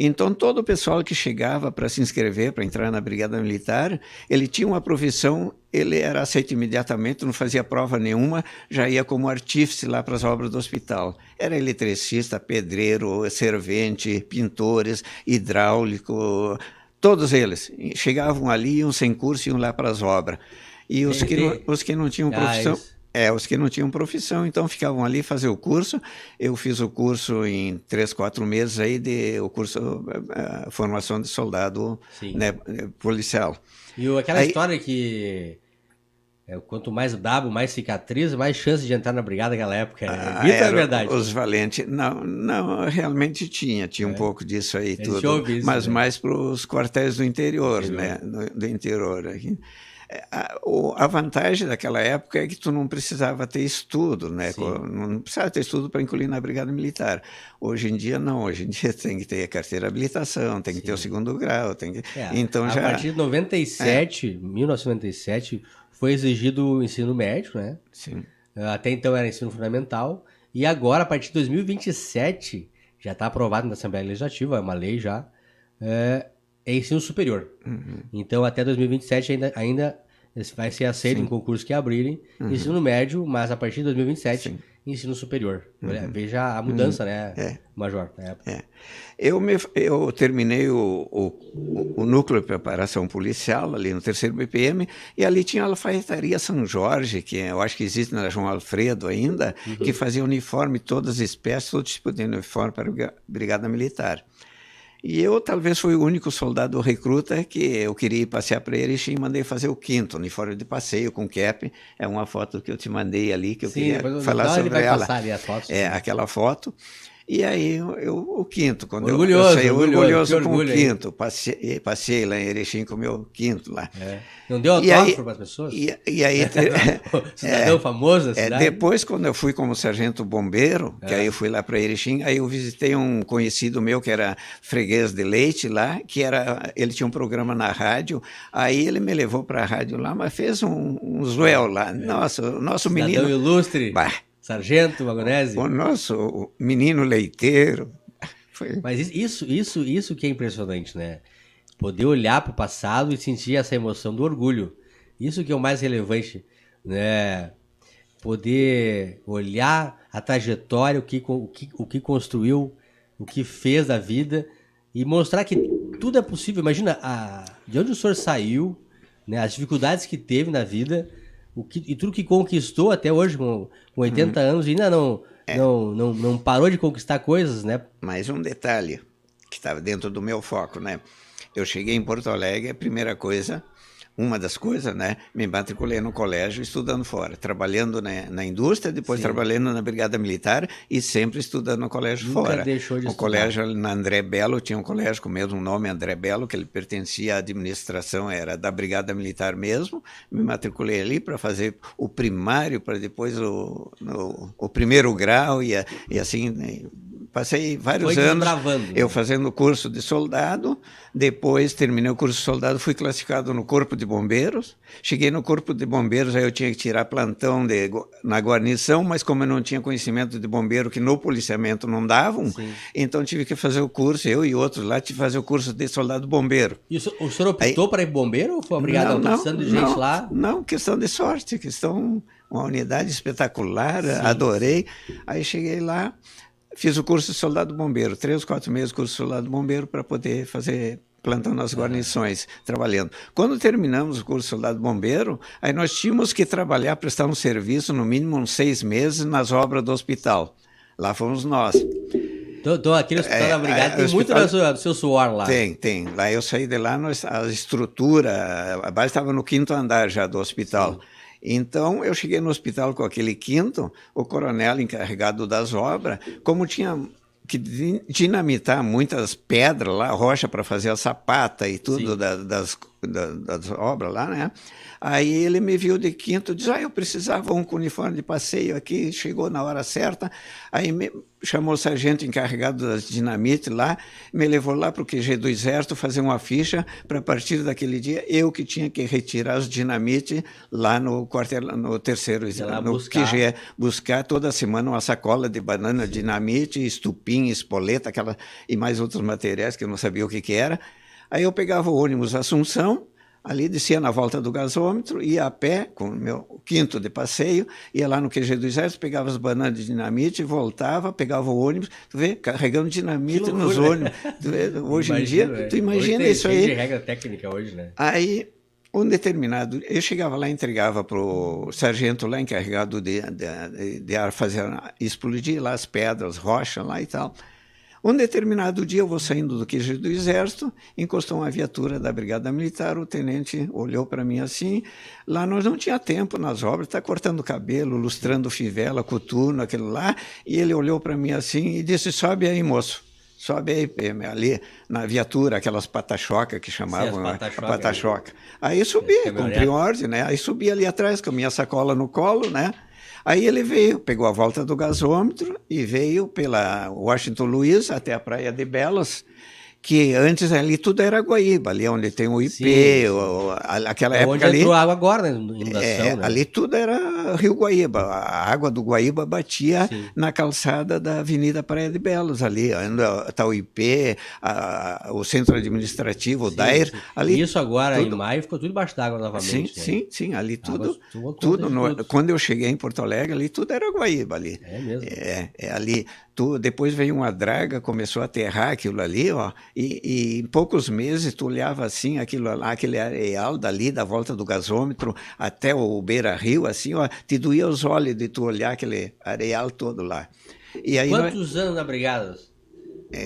Então, todo o pessoal que chegava para se inscrever, para entrar na Brigada Militar, ele tinha uma profissão, ele era aceito imediatamente, não fazia prova nenhuma, já ia como artífice lá para as obras do hospital. Era eletricista, pedreiro, servente, pintores, hidráulico, todos eles. Chegavam ali, iam sem curso, iam lá para as obras. E os que não tinham profissão... os que não tinham profissão, então ficavam ali fazer o curso. Eu fiz o curso em 3, 4 meses aí, formação de soldado, né, policial. E aquela história que quanto mais brabo, mais cicatriz, mais chance de entrar na brigada naquela época. É verdade. Os valentes, não, realmente tinha um pouco disso aí, tudo, mas mais para os quartéis do interior, né, do interior aqui. A vantagem daquela época é que tu não precisava ter estudo, né? Não precisava ter estudo para incluir na Brigada Militar. Hoje em dia, não. Hoje em dia tem que ter a carteira de habilitação, tem que ter o 2º grau, tem que... Então, a partir de 1997, foi exigido o ensino médio, né? Sim. Até então era ensino fundamental. E agora, a partir de 2027, já está aprovado na Assembleia Legislativa, é uma lei já, é ensino superior. Então, até 2027 ainda vai ser aceito em concursos que abrirem ensino médio, mas a partir de 2027, ensino superior. Veja a mudança, né, Major, na época. Eu terminei o núcleo de preparação policial ali no 3º BPM, e ali tinha a Alfaiataria São Jorge, que eu acho que existe na João Alfredo ainda, que fazia uniforme, todas as espécies, todo tipo de uniforme para a Brigada Militar. E eu talvez fui o único soldado recruta que eu queria ir passear para Erechim e mandei fazer o 5º, uniforme de passeio com cap. É uma foto que eu te mandei ali, que eu queria falar sobre ela. Ali as fotos, aquela foto. E aí o 5º, quando orgulhoso, eu saí orgulhoso com o 5º, passei lá em Erechim com o meu 5º lá. Não deu autógrafo para as pessoas? E aí cidadão famoso da cidade? Depois, quando eu fui como sargento bombeiro, que aí eu fui lá para Erechim, aí eu visitei um conhecido meu que era freguês de Leite lá, ele tinha um programa na rádio, aí ele me levou para a rádio lá, mas fez um zoel lá. Nossa, o nosso cidadão menino... ilustre. Sargento Magonese? O nosso menino leiteiro. Mas isso que é impressionante, né? Poder olhar para o passado e sentir essa emoção do orgulho. Isso que é o mais relevante, né? Poder olhar a trajetória, o que construiu, o que fez da vida e mostrar que tudo é possível. Imagina de onde o senhor saiu, né? As dificuldades que teve na vida... E tudo que conquistou até hoje, com 80 anos, ainda não parou de conquistar coisas, né? Mais um detalhe que estava dentro do meu foco, né? Eu cheguei em Porto Alegre, a primeira coisa, uma das coisas, né? Me matriculei no colégio estudando fora, trabalhando na indústria, depois trabalhando na Brigada Militar e sempre estudando no colégio Nunca fora. Deixou de o estudar. Colégio na André Belo, tinha um colégio com o mesmo nome, André Belo, que ele pertencia à administração, era da Brigada Militar mesmo. Me matriculei ali para fazer o primário, para depois o 1º grau e assim... Né? Passei vários anos eu fazendo o curso de soldado, depois terminei o curso de soldado, fui classificado no Corpo de Bombeiros, cheguei no Corpo de Bombeiros, aí eu tinha que tirar plantão na guarnição, mas como eu não tinha conhecimento de bombeiro, que no policiamento não davam, então tive que fazer o curso, eu e outros lá, tive que fazer o curso de soldado bombeiro. E o senhor optou para ir bombeiro ou foi obrigado? Não, precisando de gente lá? Não, questão de sorte, uma unidade espetacular, adorei, aí cheguei lá, fiz o curso de soldado bombeiro, 3 ou 4 meses de curso de soldado bombeiro para poder fazer plantão nas guarnições, trabalhando. Quando terminamos o curso de soldado bombeiro, aí nós tínhamos que trabalhar, prestar um serviço, no mínimo uns 6 meses, nas obras do hospital. Lá fomos nós. Então, aqui no Hospital da Brigada tem muito do seu suor lá. Tem. Lá eu saí de lá, a estrutura, a base estava no 5º andar já do hospital. Sim. Então, eu cheguei no hospital com aquele 5º, o coronel encarregado das obras, como tinha que dinamitar muitas pedras lá, rocha para fazer a sapata e tudo das obras lá, né? Aí ele me viu de 5º, disse, eu precisava um com uniforme de passeio aqui, chegou na hora certa, aí me chamou o sargento encarregado das dinamites lá, me levou lá para o QG do Exército fazer uma ficha para, a partir daquele dia, eu que tinha que retirar as dinamites lá no quartel, no 3º Exército, no QG, buscar toda semana uma sacola de banana, dinamite, estupim, espoleta, e mais outros materiais que eu não sabia o que era. Aí eu pegava o ônibus Assunção, ali descia na volta do gasômetro, ia a pé, com o meu 5º de passeio, ia lá no QG do Exército, pegava as bananas de dinamite, voltava, pegava o ônibus, tu vê, carregando dinamite nos ônibus. Hoje em dia, tu imagina isso aí. Tem regra técnica hoje, né? Aí, um determinado, eu chegava lá e entregava para o sargento lá, encarregado de fazer, explodir lá as pedras, rochas lá e tal. Um determinado dia eu vou saindo do QG do Exército, encostou uma viatura da Brigada Militar, o tenente olhou para mim assim, lá nós não tinha tempo nas obras, está cortando cabelo, lustrando fivela, coturno, aquilo lá, e ele olhou para mim assim e disse, sobe aí moço, sobe aí, ali na viatura, aquelas pata-choca que chamavam, Sim, pata-choca. Aí subi, cumpri ordem, né? Aí subi ali atrás com a minha sacola no colo, né? Aí ele veio, pegou a volta do gasômetro e veio pela Washington Luiz até a Praia de Belas, que antes ali tudo era Guaíba, ali onde tem o IP, sim. Aquela época onde ali... entrou água agora, né? Inundação, né? Ali tudo era Rio Guaíba, a água do Guaíba batia na calçada da Avenida Praia de Belas, ali, está o IP, o centro administrativo, o DAIR, ali... Isso agora, tudo... em maio, ficou tudo embaixo d'água novamente. Sim, ali tudo... Quando eu cheguei em Porto Alegre, ali tudo era Guaíba, ali. É mesmo? Ali... Depois veio uma draga, começou a aterrar aquilo ali, ó, e em poucos meses tu olhava assim, aquilo lá, aquele areal dali, da volta do gasômetro, até o Beira-Rio, assim, ó, te doía os olhos de tu olhar aquele areal todo lá. E aí Quantos anos na Brigada,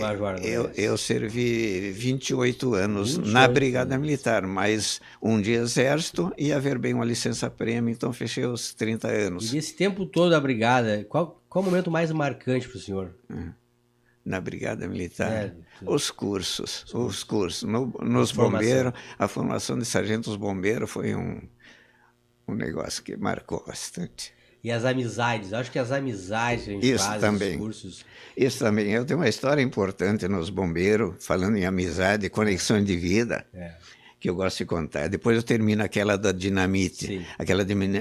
Major? Eu servi 28 anos na Brigada Militar, mais um de Exército e haver bem uma licença-prêmio, então fechei os 30 anos. E esse tempo todo da Brigada, qual o momento mais marcante para o senhor? Na Brigada Militar, os cursos. Nos bombeiros, a formação de sargentos bombeiros foi um negócio que marcou bastante. E as amizades, acho que as amizades que a gente faz, os cursos... Isso também, eu tenho uma história importante nos bombeiros, falando em amizade, conexões de vida, que eu gosto de contar. Depois eu termino aquela da dinamite.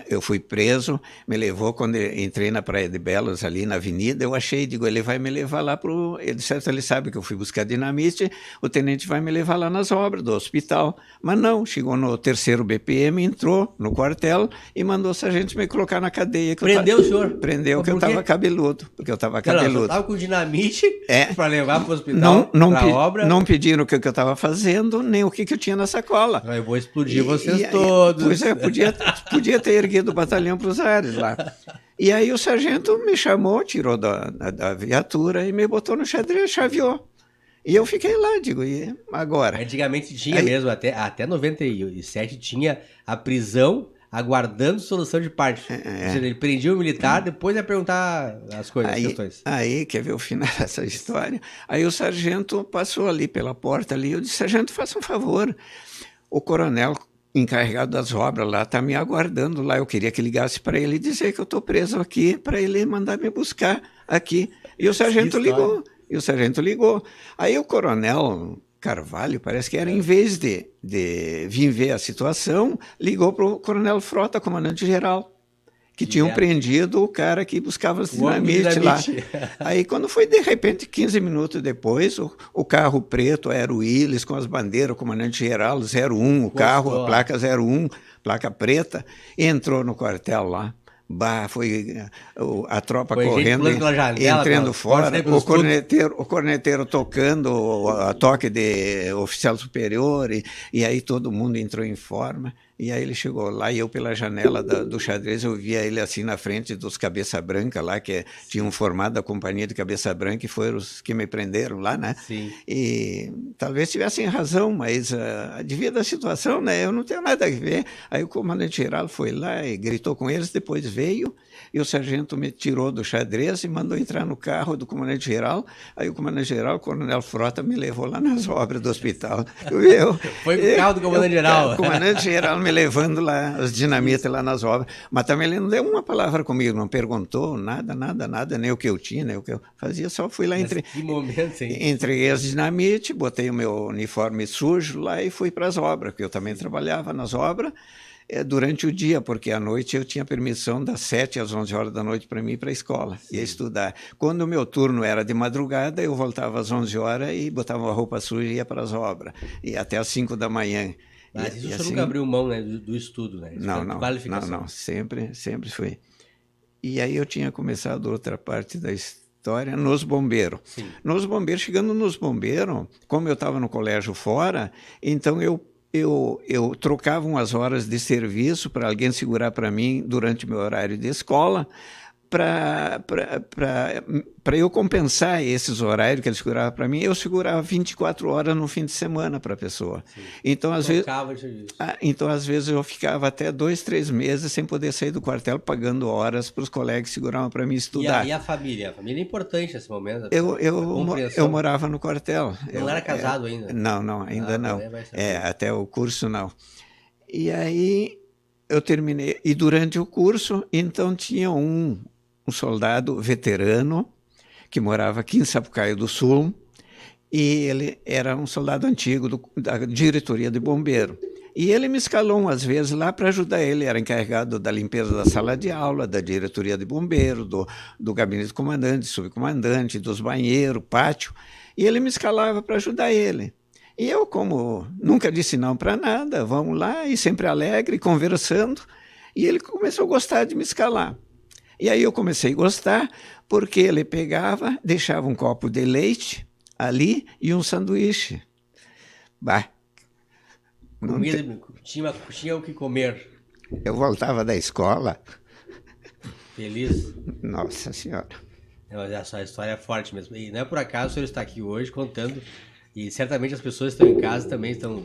Eu fui preso, me levou, quando eu entrei na Praia de Belas, ali na avenida, eu achei, ele vai me levar lá pro... Ele sabe que eu fui buscar dinamite, o tenente vai me levar lá nas obras do hospital. Mas não, chegou no 3º BPM, entrou no quartel e mandou o sargento me colocar na cadeia. Prendeu o senhor? Prendeu, porque eu estava cabeludo. Porque eu estava cabeludo. Você estava com dinamite para levar para o hospital, para a obra? Não pediram o que eu estava fazendo, nem o que eu tinha na sacola. Eu vou explodir vocês todos. Pois é, podia ter erguido o batalhão para os ares lá. E aí o sargento me chamou, tirou da viatura e me botou no xadrez, chaveou. E eu fiquei lá, digo, e agora? Antigamente tinha mesmo, até 97 tinha a prisão aguardando solução de parte. Ou seja, ele prendia o militar, depois ia perguntar as questões. Aí, quer ver o final dessa história? Aí o sargento passou ali pela porta ali, eu disse, sargento, faça um favor. O coronel encarregado das obras lá está me aguardando lá. Eu queria que ligasse para ele e dizer que eu estou preso aqui, para ele mandar me buscar aqui. E o sargento ligou. Aí o coronel Carvalho, parece que era, em vez de vir ver a situação, ligou para o coronel Frota, comandante-geral, que tinham prendido o cara que buscava as dinamite lá. Aí, quando foi, de repente, 15 minutos depois, o carro preto, Aero Willis, com as bandeiras, o comandante-geral 01, o carro, a placa 01, placa preta, entrou no quartel lá. Foi a tropa correndo, entrando fora, o corneteiro tocando a toque de oficial superior, e aí todo mundo entrou em forma. E aí ele chegou lá e eu, pela janela do xadrez, eu via ele assim na frente dos Cabeça Branca lá, que tinham formado a companhia de Cabeça Branca, e foram os que me prenderam lá, né? Sim. E talvez tivessem razão, mas devido à situação, né, eu não tenho nada a ver. Aí o comandante-geral foi lá e gritou com eles, depois veio, e o sargento me tirou do xadrez e mandou entrar no carro do comandante-geral. Aí o comandante-geral, o coronel Frota, me levou lá nas obras do hospital. Foi o carro do comandante-geral. O comandante-geral me levando lá, as dinamitas lá nas obras. Mas também ele não deu uma palavra comigo, não perguntou nada, nem o que eu tinha, nem o que eu fazia, só fui lá, entreguei as dinamites, botei o meu uniforme sujo lá e fui para as obras, porque eu também trabalhava nas obras durante o dia, porque à noite eu tinha permissão das 7 às 11 horas da noite para mim ir para a escola, ia estudar. Quando o meu turno era de madrugada, eu voltava às 11 horas e botava uma roupa suja e ia para as obras, e até às 5 da manhã. Mas isso você nunca abriu mão, né, do estudo, né? Não, sempre foi. E aí eu tinha começado outra parte da história nos bombeiros. Sim. Nos bombeiros, chegando nos bombeiros, como eu estava no colégio fora, então eu trocava umas horas de serviço para alguém segurar para mim durante meu horário de escola, para eu compensar esses horários que ele segurava para mim, eu segurava 24 horas no fim de semana para a pessoa. Sim. Então, às vezes eu ficava até 2, 3 meses sem poder sair do quartel, pagando horas para os colegas que seguravam para mim estudar. E a família? A família é importante nesse momento? Eu morava no quartel. Não era casado ainda? Não, ainda não. Até o curso não. E aí eu terminei. E durante o curso, então tinha um soldado veterano que morava aqui em Sapucaia do Sul, e ele era um soldado antigo da diretoria de bombeiro. E ele me escalou umas vezes lá para ajudar ele, era encarregado da limpeza da sala de aula, da diretoria de bombeiro, do gabinete do comandante, subcomandante, dos banheiros, pátio, e ele me escalava para ajudar ele. E eu, como nunca disse não para nada, vamos lá, e sempre alegre, conversando, e ele começou a gostar de me escalar. E aí eu comecei a gostar, porque ele pegava, deixava um copo de leite ali e um sanduíche. Bah, tinha o que comer. Eu voltava da escola. Feliz? Nossa Senhora. Mas essa história é forte mesmo. E não é por acaso o senhor está aqui hoje contando, e certamente as pessoas que estão em casa também estão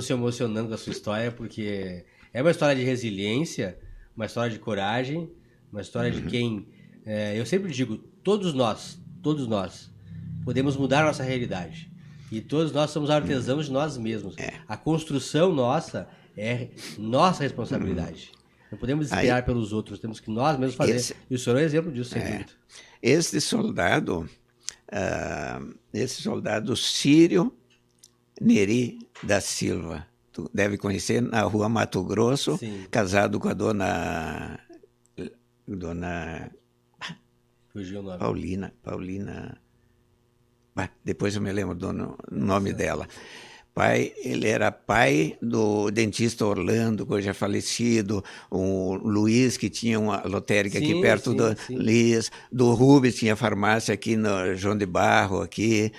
se emocionando com a sua história, porque é uma história de resiliência, uma história de coragem, uma história de quem... eu sempre digo, todos nós podemos mudar a nossa realidade. E todos nós somos artesãos de nós mesmos. A construção nossa é nossa responsabilidade. Não podemos esperar pelos outros, temos que nós mesmos fazer. E o senhor é um exemplo disso, sem dúvida. Esse soldado Círio Neri da Silva, tu deve conhecer, na rua Mato Grosso, sim, casado com a dona fugiu o nome. Paulina, depois eu me lembro do nome dela. Ele era pai do dentista Orlando, que hoje é falecido, o Luiz, que tinha uma lotérica aqui perto do Liz, do Rubens, tinha farmácia aqui no João de Barro, aqui,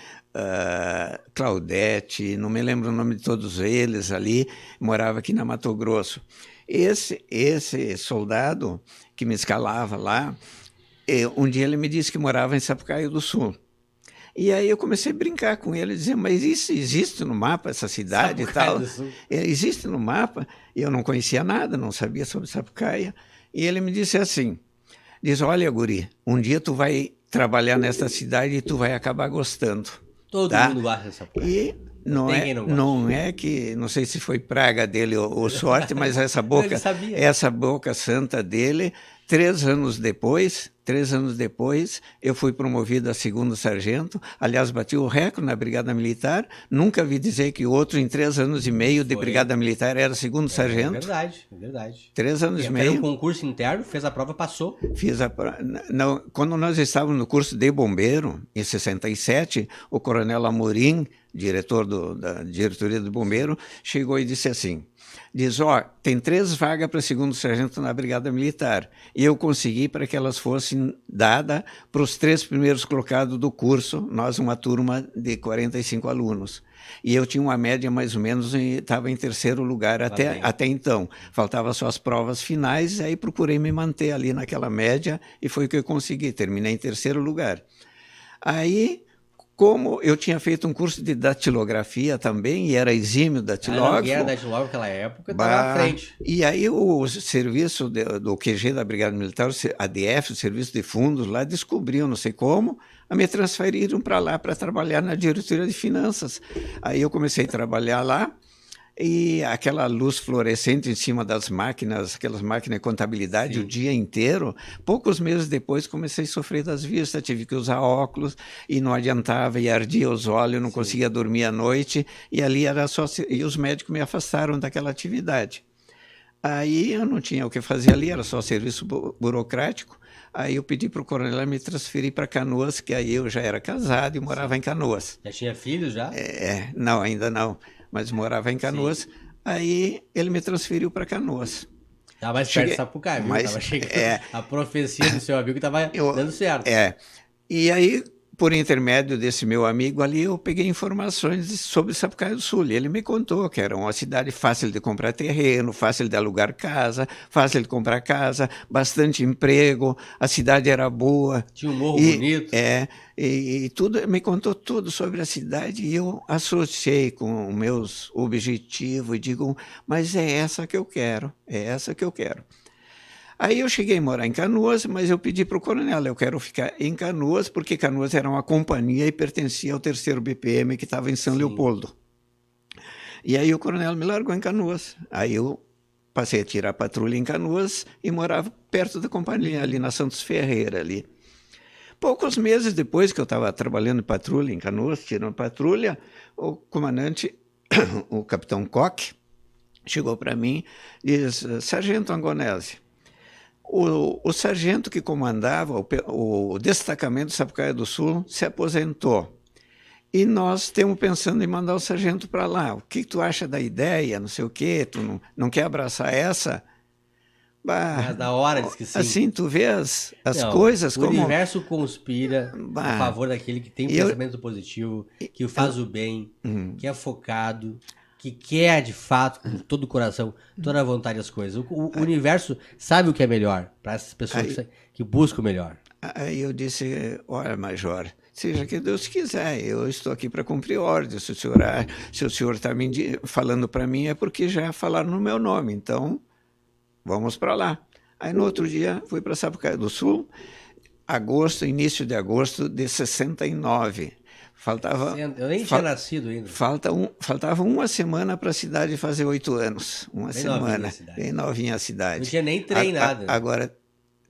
Claudete, não me lembro o nome de todos eles ali, morava aqui na Mato Grosso. Esse soldado que me escalava lá, um dia ele me disse que morava em Sapucaia do Sul. E aí eu comecei a brincar com ele, dizer, mas isso existe no mapa, essa cidade e tal? Existe no mapa? E eu não conhecia nada, não sabia sobre Sapucaia. E ele me disse assim, olha, guri, um dia tu vai trabalhar nessa cidade e tu vai acabar gostando. Todo mundo gosta de Sapucaia. E não é que, não sei se foi praga dele ou sorte, mas essa boca santa dele, 3 anos depois, eu fui promovido a 2º sargento. Aliás, bati o recorde na Brigada Militar. Nunca vi dizer que outro em 3 anos e meio de Brigada Militar era 2º sargento. É verdade. 3 anos e meio. Fez um concurso interno, fez a prova, passou. Quando nós estávamos no curso de bombeiro, em 67, o coronel Amorim, diretor da diretoria do bombeiro, chegou e disse assim, tem 3 vagas para 2º sargento na Brigada Militar, e eu consegui para que elas fossem dadas para os 3 primeiros colocados do curso, nós uma turma de 45 alunos. E eu tinha uma média mais ou menos, estava em 3º lugar até então. Faltavam só as provas finais, aí procurei me manter ali naquela média, e foi o que eu consegui, terminei em 3º lugar. Aí, como eu tinha feito um curso de datilografia também, e era exímio datilógrafo. Era datilógrafo naquela época, estava à frente. E aí o serviço do QG da Brigada Militar, o ADF, o Serviço de Fundos, lá descobriu, não sei como, me transferiram para lá para trabalhar na diretoria de finanças. Aí eu comecei a trabalhar lá, e aquela luz fluorescente em cima das máquinas, aquelas máquinas de contabilidade, sim, o dia inteiro. Poucos meses depois comecei a sofrer das vistas, tive que usar óculos e não adiantava, e ardia os olhos, não, sim, conseguia dormir à noite, e ali era só... E os médicos me afastaram daquela atividade. Aí eu não tinha o que fazer ali, era só serviço burocrático. Aí eu pedi para o coronel me transferir para Canoas, que aí eu já era casado e morava, sim, em Canoas. Já tinha filhos já? Não, ainda não. Mas morava em Canoas, sim, aí ele me transferiu para Canoas. Estava mais perto de Sapucaia, viu? Tava chegando, a profecia do seu amigo estava dando certo. E aí, por intermédio desse meu amigo ali, eu peguei informações sobre Sapucaia do Sul. E ele me contou que era uma cidade fácil de comprar terreno, fácil de alugar casa, fácil de comprar casa, bastante emprego, a cidade era boa. Tinha um morro bonito. E tudo, me contou tudo sobre a cidade e eu associei com meus objetivos e digo, mas é essa que eu quero, é essa que eu quero. Aí eu cheguei a morar em Canoas, mas eu pedi para o coronel, eu quero ficar em Canoas, porque Canoas era uma companhia e pertencia ao 3º BPM que estava em São Leopoldo. E aí o coronel me largou em Canoas. Aí eu passei a tirar patrulha em Canoas e morava perto da companhia, ali na Santos Ferreira. Ali. Poucos meses depois que eu estava trabalhando em patrulha em Canoas, tirando patrulha, o comandante, o capitão Koch, chegou para mim e disse, Sargento Angonese, o sargento que comandava o destacamento de Sapucaia do Sul se aposentou. E nós estamos pensando em mandar o sargento para lá. O que tu acha da ideia? Não sei o quê. Tu não quer abraçar essa? Mas da hora diz que sim. Assim, tu vê as coisas o como... O universo conspira a favor daquele que tem pensamento positivo, que faz o bem, que é focado, que quer de fato, com todo o coração, toda a vontade as coisas. O universo sabe o que é melhor para essas pessoas que buscam o melhor. Aí eu disse, olha, Major, seja que Deus quiser, eu estou aqui para cumprir ordens. Se o senhor está falando para mim é porque já falaram no meu nome, então vamos para lá. Aí no outro dia fui para Sapucaia do Sul, início de agosto de 69. Eu nem tinha nascido ainda. Faltava uma semana para a cidade fazer 8 anos. Uma semana. Bem novinha a cidade. Não tinha nem trem, nada. Agora,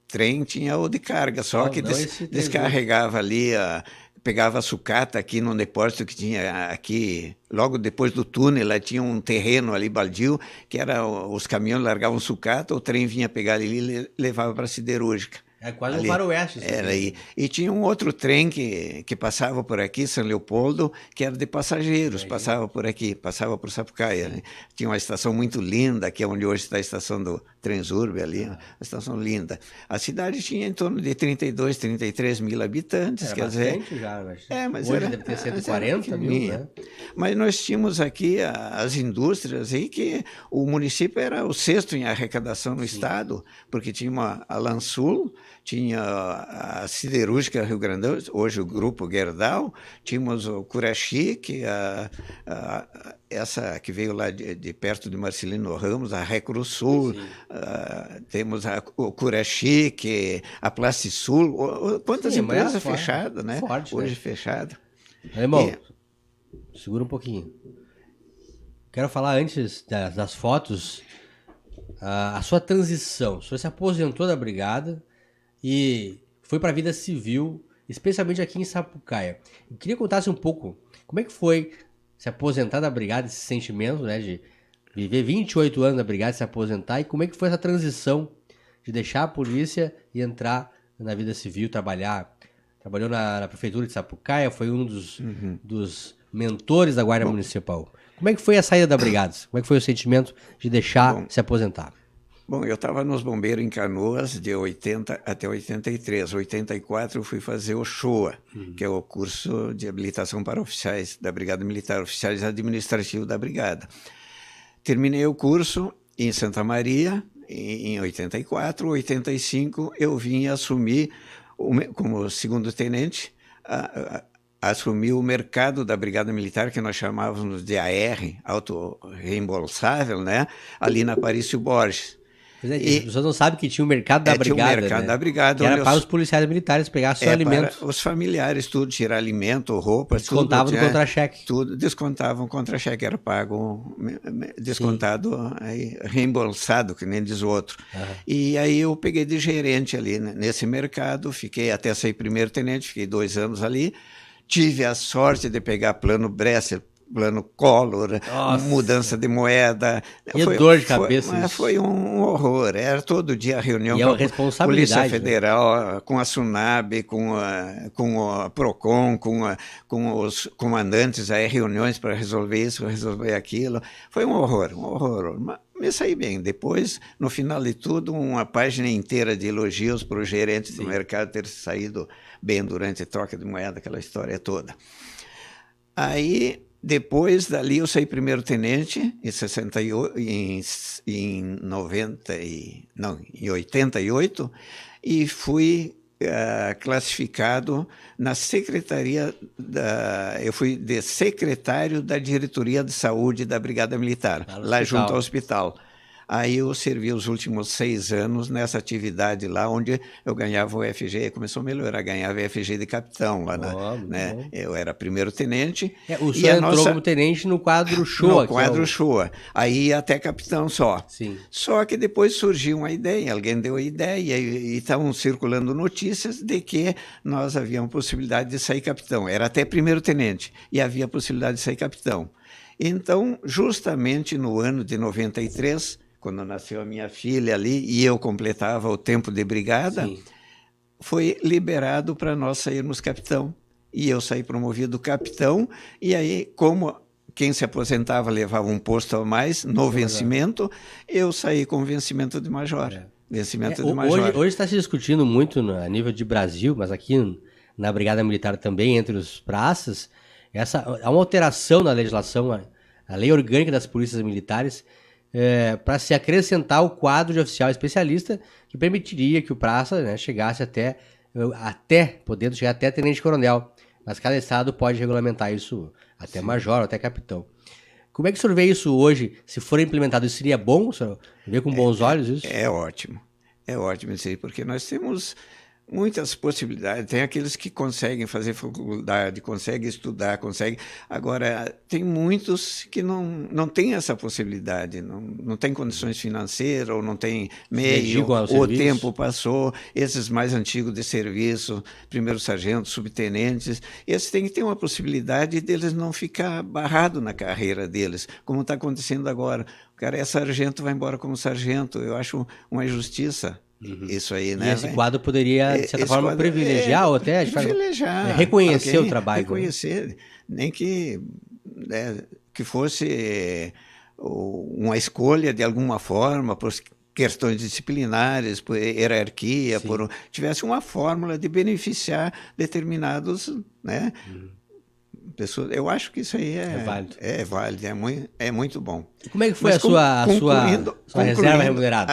trem tinha o de carga, só que descarregava ali, pegava a sucata aqui no depósito que tinha aqui, logo depois do túnel, lá tinha um terreno ali baldio, que era os caminhões largavam sucata, o trem vinha pegar ali e levava para a siderúrgica. É quase um faroeste. Era aí. E tinha um outro trem que passava por aqui, São Leopoldo, que era de passageiros, passava por aqui, passava por Sapucaia. Né? Tinha uma estação muito linda, que é onde hoje está a estação do Transurb ali, uma estação linda. A cidade tinha em torno de 32, 33 mil habitantes. Era quer bastante dizer, já, mas mas hoje deve ter 140 mil, né? Mas nós tínhamos aqui as indústrias aí que o município era o 6º em arrecadação no estado, porque tinha a Lansul, tinha a Siderúrgica Rio Grandão, hoje o Grupo Gerdau, tínhamos o Curaxi, essa que veio lá de perto de Marcelino Ramos, a Recrusul, temos o Curaxi, a Plastisul, quantas empresas fechadas, né? Forte, hoje né? Fechada. Irmão, segura um pouquinho. Quero falar antes das fotos, a sua transição. O senhor se aposentou da brigada e foi para a vida civil, especialmente aqui em Sapucaia. Eu queria que contasse um pouco como é que foi se aposentar da brigada, esse sentimento, né, de viver 28 anos na brigada, se aposentar, e como é que foi essa transição de deixar a polícia e entrar na vida civil, trabalhou na prefeitura de Sapucaia, foi um dos mentores da Guarda Municipal. Como é que foi a saída da brigada? Como é que foi o sentimento de deixar se aposentar? Bom, eu estava nos bombeiros em Canoas de 80 até 83. 84 eu fui fazer o SHOA, que é o curso de habilitação para oficiais da Brigada Militar, oficiais administrativos da Brigada. Terminei o curso em Santa Maria, em 84. 85 eu vim assumir, como segundo tenente, assumi o mercado da Brigada Militar, que nós chamávamos de AR, auto-reembolsável, né? Ali na Parício Borges. As pessoas não sabem que tinha o mercado da brigada. Tinha o mercado da brigada. Que era para os policiais militares pegar seu alimento. Para os familiares, tudo, tirar alimento, roupa, descontavam tudo. Do contra-cheque. Tudo, descontavam contra-cheque, era pago, descontado, aí, reembolsado, que nem diz o outro. E aí eu peguei de gerente ali, né, nesse mercado, fiquei até sair primeiro tenente, fiquei 2 anos ali. Tive a sorte de pegar plano Bresser, plano Collor, mudança de moeda. Dor de cabeça. Foi um horror. Era todo dia reunião com a Polícia Federal, com a SUNAB, com a PROCON, com os comandantes, aí reuniões para resolver isso, resolver aquilo. Foi um horror, um horror. me saí bem. Depois, no final de tudo, uma página inteira de elogios para o gerente do mercado ter saído bem durante a troca de moeda, aquela história toda. Aí, depois dali, eu saí primeiro-tenente em 68, em 88, e fui classificado na secretaria eu fui de secretário da diretoria de saúde da Brigada Militar, lá junto ao hospital. Aí eu servi os últimos 6 anos nessa atividade lá, onde eu ganhava o FG, começou a melhorar, ganhava o FG de capitão lá, né? Eu era primeiro-tenente. O senhor entrou como tenente no quadro Showa. No quadro Showa. Aí até capitão só. Sim. Só que depois surgiu uma ideia, alguém deu a ideia e estavam circulando notícias de que nós havíamos possibilidade de sair capitão. Era até primeiro-tenente e havia possibilidade de sair capitão. Então, justamente no ano de 93, quando nasceu a minha filha ali e eu completava o tempo de brigada, sim, foi liberado para nós sairmos capitão. E eu saí promovido capitão, e aí, como quem se aposentava levava um posto a mais no vencimento, eu saí com vencimento de major. Vencimento de major. Hoje está se discutindo muito a nível de Brasil, mas aqui na Brigada Militar também, entre os praças, há uma alteração na legislação, a lei orgânica das polícias militares, para se acrescentar o quadro de oficial especialista, que permitiria que o praça, né, chegasse podendo chegar até tenente-coronel. Mas cada estado pode regulamentar isso até major, até capitão. Como é que o senhor vê isso hoje? Se for implementado, isso seria bom? O senhor vê com bons olhos isso? É ótimo. É ótimo isso aí, porque nós temos muitas possibilidades. Tem aqueles que conseguem fazer faculdade, conseguem estudar, conseguem. Agora, tem muitos que não têm essa possibilidade, não têm condições financeiras, ou não têm meio, o tempo passou. Esses mais antigos de serviço, primeiro sargento, subtenentes, esses têm que ter uma possibilidade deles não ficar barrado na carreira deles, como está acontecendo agora. O cara é sargento, vai embora como sargento. Eu acho uma injustiça. Isso aí, né? E esse quadro poderia, de certa forma, privilegiar ou até reconhecer o trabalho. Reconhecer, nem que fosse uma escolha de alguma forma, por questões disciplinares, por hierarquia, tivesse uma fórmula de beneficiar determinados, né? Pessoas. Eu acho que isso aí é válido, é muito bom. E como é que foi a sua reserva remunerada?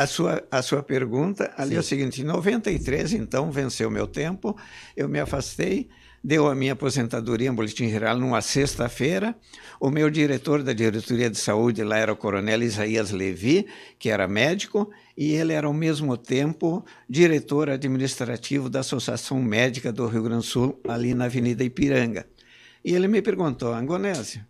A sua pergunta ali é o seguinte: em 93, então, venceu o meu tempo, eu me afastei, deu a minha aposentadoria em boletim geral numa sexta-feira. O meu diretor da diretoria de saúde lá era o coronel Isaías Levi, que era médico, e ele era ao mesmo tempo diretor administrativo da Associação Médica do Rio Grande do Sul, ali na Avenida Ipiranga. E ele me perguntou: Angonésio,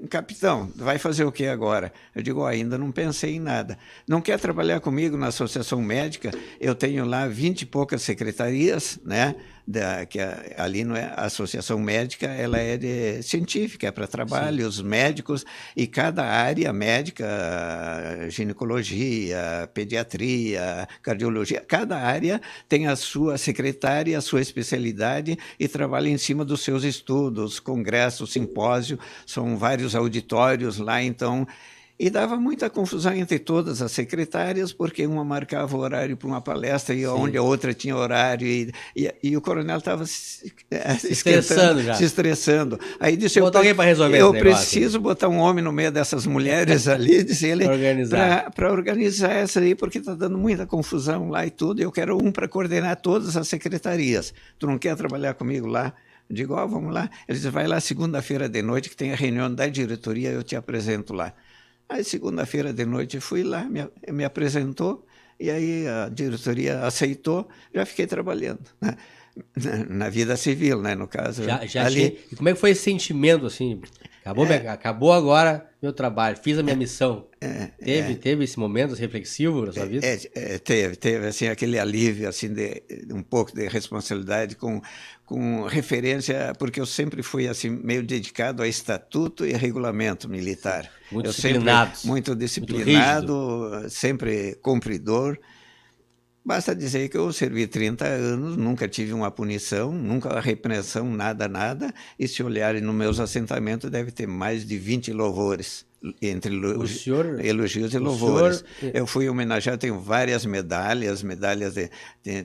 capitão, vai fazer o que agora? Eu digo: ainda não pensei em nada. Não quer trabalhar comigo na Associação Médica? Eu tenho lá 20 e poucas secretarias, né? Que ali não é a Associação Médica, ela é científica, é para trabalhos médicos, e cada área médica, ginecologia, pediatria, cardiologia, cada área tem a sua secretária, a sua especialidade, e trabalha em cima dos seus estudos, congressos, simpósio, são vários auditórios lá, então. E dava muita confusão entre todas as secretárias, porque uma marcava o horário para uma palestra e onde a outra tinha horário, e o coronel estava se estressando. Aí disse: eu preciso botar um homem no meio dessas mulheres ali, disse ele, para organizar essa aí, porque está dando muita confusão lá e tudo, eu quero um para coordenar todas as secretarias. Tu não quer trabalhar comigo lá? Eu digo: vamos lá. Ele disse: vai lá segunda-feira de noite, que tem a reunião da diretoria, eu te apresento lá. Aí, segunda-feira de noite, fui lá, me apresentou, e aí a diretoria aceitou, já fiquei trabalhando, né? Na vida civil, né, no caso. Ali. E como é que foi esse sentimento, assim? Acabou agora meu trabalho, fiz a minha missão. Teve esse momento reflexivo na sua vida? Teve assim, aquele alívio assim, de um pouco de responsabilidade com referência, porque eu sempre fui assim, meio dedicado a estatuto e regulamento militar. Muito disciplinado. Muito disciplinado, sempre cumpridor. Basta dizer que eu servi 30 anos, nunca tive uma punição, nunca repreensão, nada. E se olharem nos meus assentamentos, deve ter mais de 20 louvores. entre elogios e louvores. Eu fui homenageado, tenho várias medalhas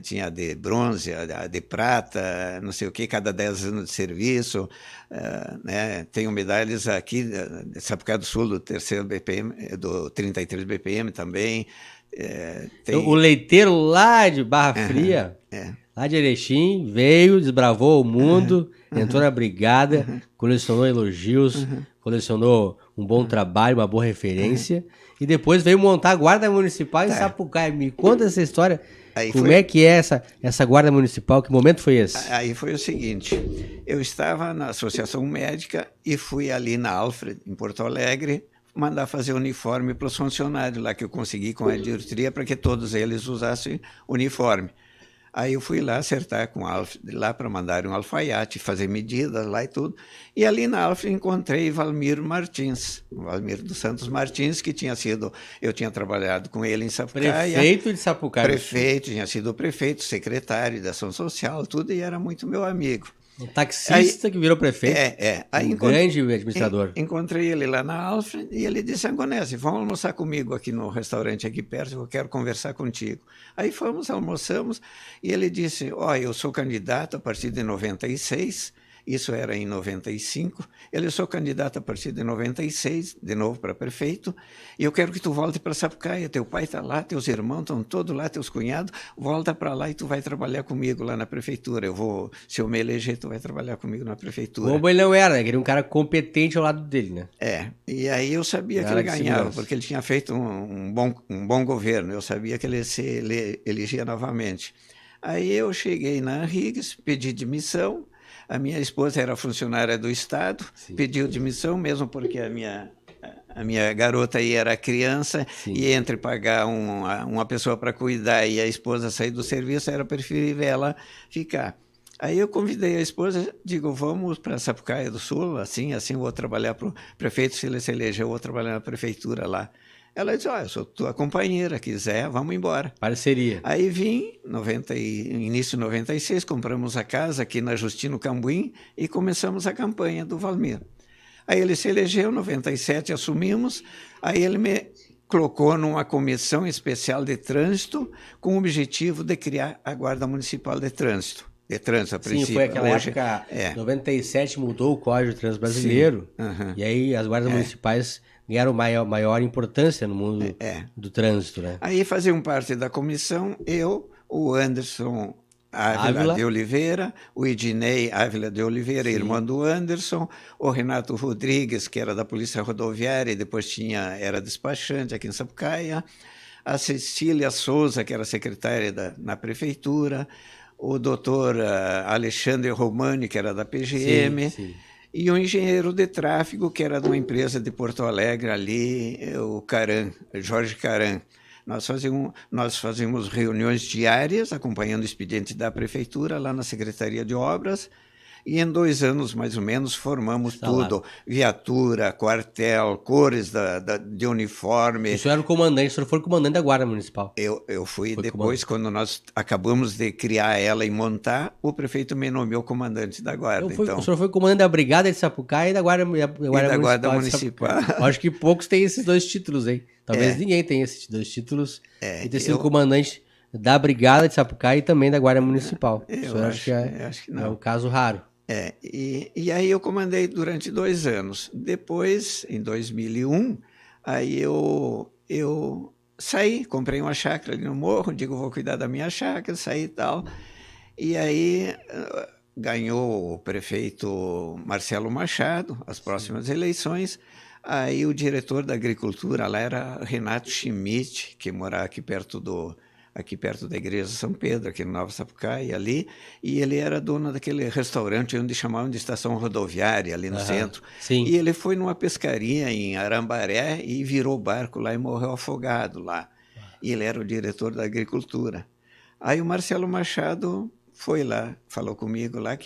tinha de bronze, de prata, não sei o que, cada 10 anos de serviço, né? Tenho medalhas aqui de Sapucaia do Sul, do 3º BPM, do 33 BPM também. O leiteiro lá de Barra Fria, lá de Erechim, veio, desbravou o mundo, entrou na brigada, colecionou elogios, colecionou um bom trabalho, uma boa referência, e depois veio montar a Guarda Municipal em Sapucaia. Me conta essa história. Como é que é essa Guarda Municipal? Que momento foi esse? Aí foi o seguinte, eu estava na Associação Médica e fui ali na Alfred, em Porto Alegre, mandar fazer uniforme para os funcionários lá, que eu consegui com a diretoria para que todos eles usassem uniforme. Aí eu fui lá acertar com a Alfred lá para mandar um alfaiate, fazer medidas lá e tudo. E ali na Alfred encontrei Valmir Martins, Valmir dos Santos Martins, que eu tinha trabalhado com ele em Sapucaia. Prefeito de Sapucaia. Prefeito, tinha sido prefeito, secretário de Ação Social, tudo, e era muito meu amigo. Um taxista que virou prefeito. Aí grande administrador. Encontrei ele lá na Alfred e ele disse: Angonese, vamos almoçar comigo aqui no restaurante aqui perto, eu quero conversar contigo. Aí fomos, almoçamos, e ele disse: eu sou candidato a partir de 96, isso era em 95, eu sou candidato a partir de 96, de novo para prefeito, e eu quero que tu volte para Sapucaia, teu pai está lá, teus irmãos estão todos lá, teus cunhados, volta para lá e tu vai trabalhar comigo lá na prefeitura, se eu me eleger, tu vai trabalhar comigo na prefeitura. Como ele não era, ele era um cara competente ao lado dele, né? E aí eu sabia que ele ganhava, porque ele tinha feito um bom governo, eu sabia que ele se elegia novamente. Aí eu cheguei na Henrigues, pedi demissão. A minha esposa era funcionária do Estado, pediu demissão, mesmo porque a minha garota aí era criança, e entre pagar uma pessoa para cuidar e a esposa sair do serviço, era preferível ela ficar. Aí eu convidei a esposa, digo, vamos para Sapucaia do Sul, assim vou trabalhar para o prefeito, se ele se eleger, eu vou trabalhar na prefeitura lá. Ela disse, eu sou tua companheira, quiser, vamos embora. Parceria. Aí vim, início de 96, compramos a casa aqui na Justino Cambuim e começamos a campanha do Valmir. Aí ele se elegeu, em 97 assumimos, aí ele me colocou numa comissão especial de trânsito com o objetivo de criar a Guarda Municipal de Trânsito. A princípio. Sim, foi aquela época, 97 mudou o Código de Trânsito Brasileiro, e aí as guardas municipais ganharam maior importância no mundo do trânsito, né? Aí faziam parte da comissão o Anderson Ávila de Oliveira, o Ednei Ávila de Oliveira, irmão do Anderson, o Renato Rodrigues, que era da Polícia Rodoviária e depois era despachante aqui em Sapucaia, a Cecília Souza, que era secretária na prefeitura, o doutor Alexandre Romani, que era da PGM, e o engenheiro de tráfego, que era de uma empresa de Porto Alegre ali, o Jorge Caran. Nós fazíamos reuniões diárias, acompanhando o expediente da prefeitura, lá na Secretaria de Obras, e em 2 anos, mais ou menos, formamos tudo. Viatura, quartel, cores de uniforme. O senhor era o comandante, o senhor foi o comandante da Guarda Municipal. Eu fui depois, quando nós acabamos de criar ela e montar, o prefeito me nomeou comandante da Guarda. O senhor foi comandante da Brigada de Sapucaia e da Guarda Municipal. Acho que poucos têm esses 2 títulos, hein? Talvez ninguém tenha esses 2 títulos e ter sido comandante da Brigada de Sapucaia e também da Guarda Municipal. Eu acho que não. É um caso raro. E aí eu comandei durante 2 anos. Depois, em 2001, aí eu saí, comprei uma chácara ali no morro, digo, vou cuidar da minha chácara, saí e tal. E aí ganhou o prefeito Marcelo Machado, as próximas eleições. Aí o diretor da agricultura lá era Renato Schmidt, que morava aqui perto da igreja São Pedro, aqui no Nova Sapucaia, ali, e ele era dono daquele restaurante onde chamavam de estação rodoviária, ali no centro. E ele foi numa pescaria em Arambaré e virou barco lá e morreu afogado lá. E ele era o diretor da agricultura. Aí o Marcelo Machado foi lá, falou comigo lá,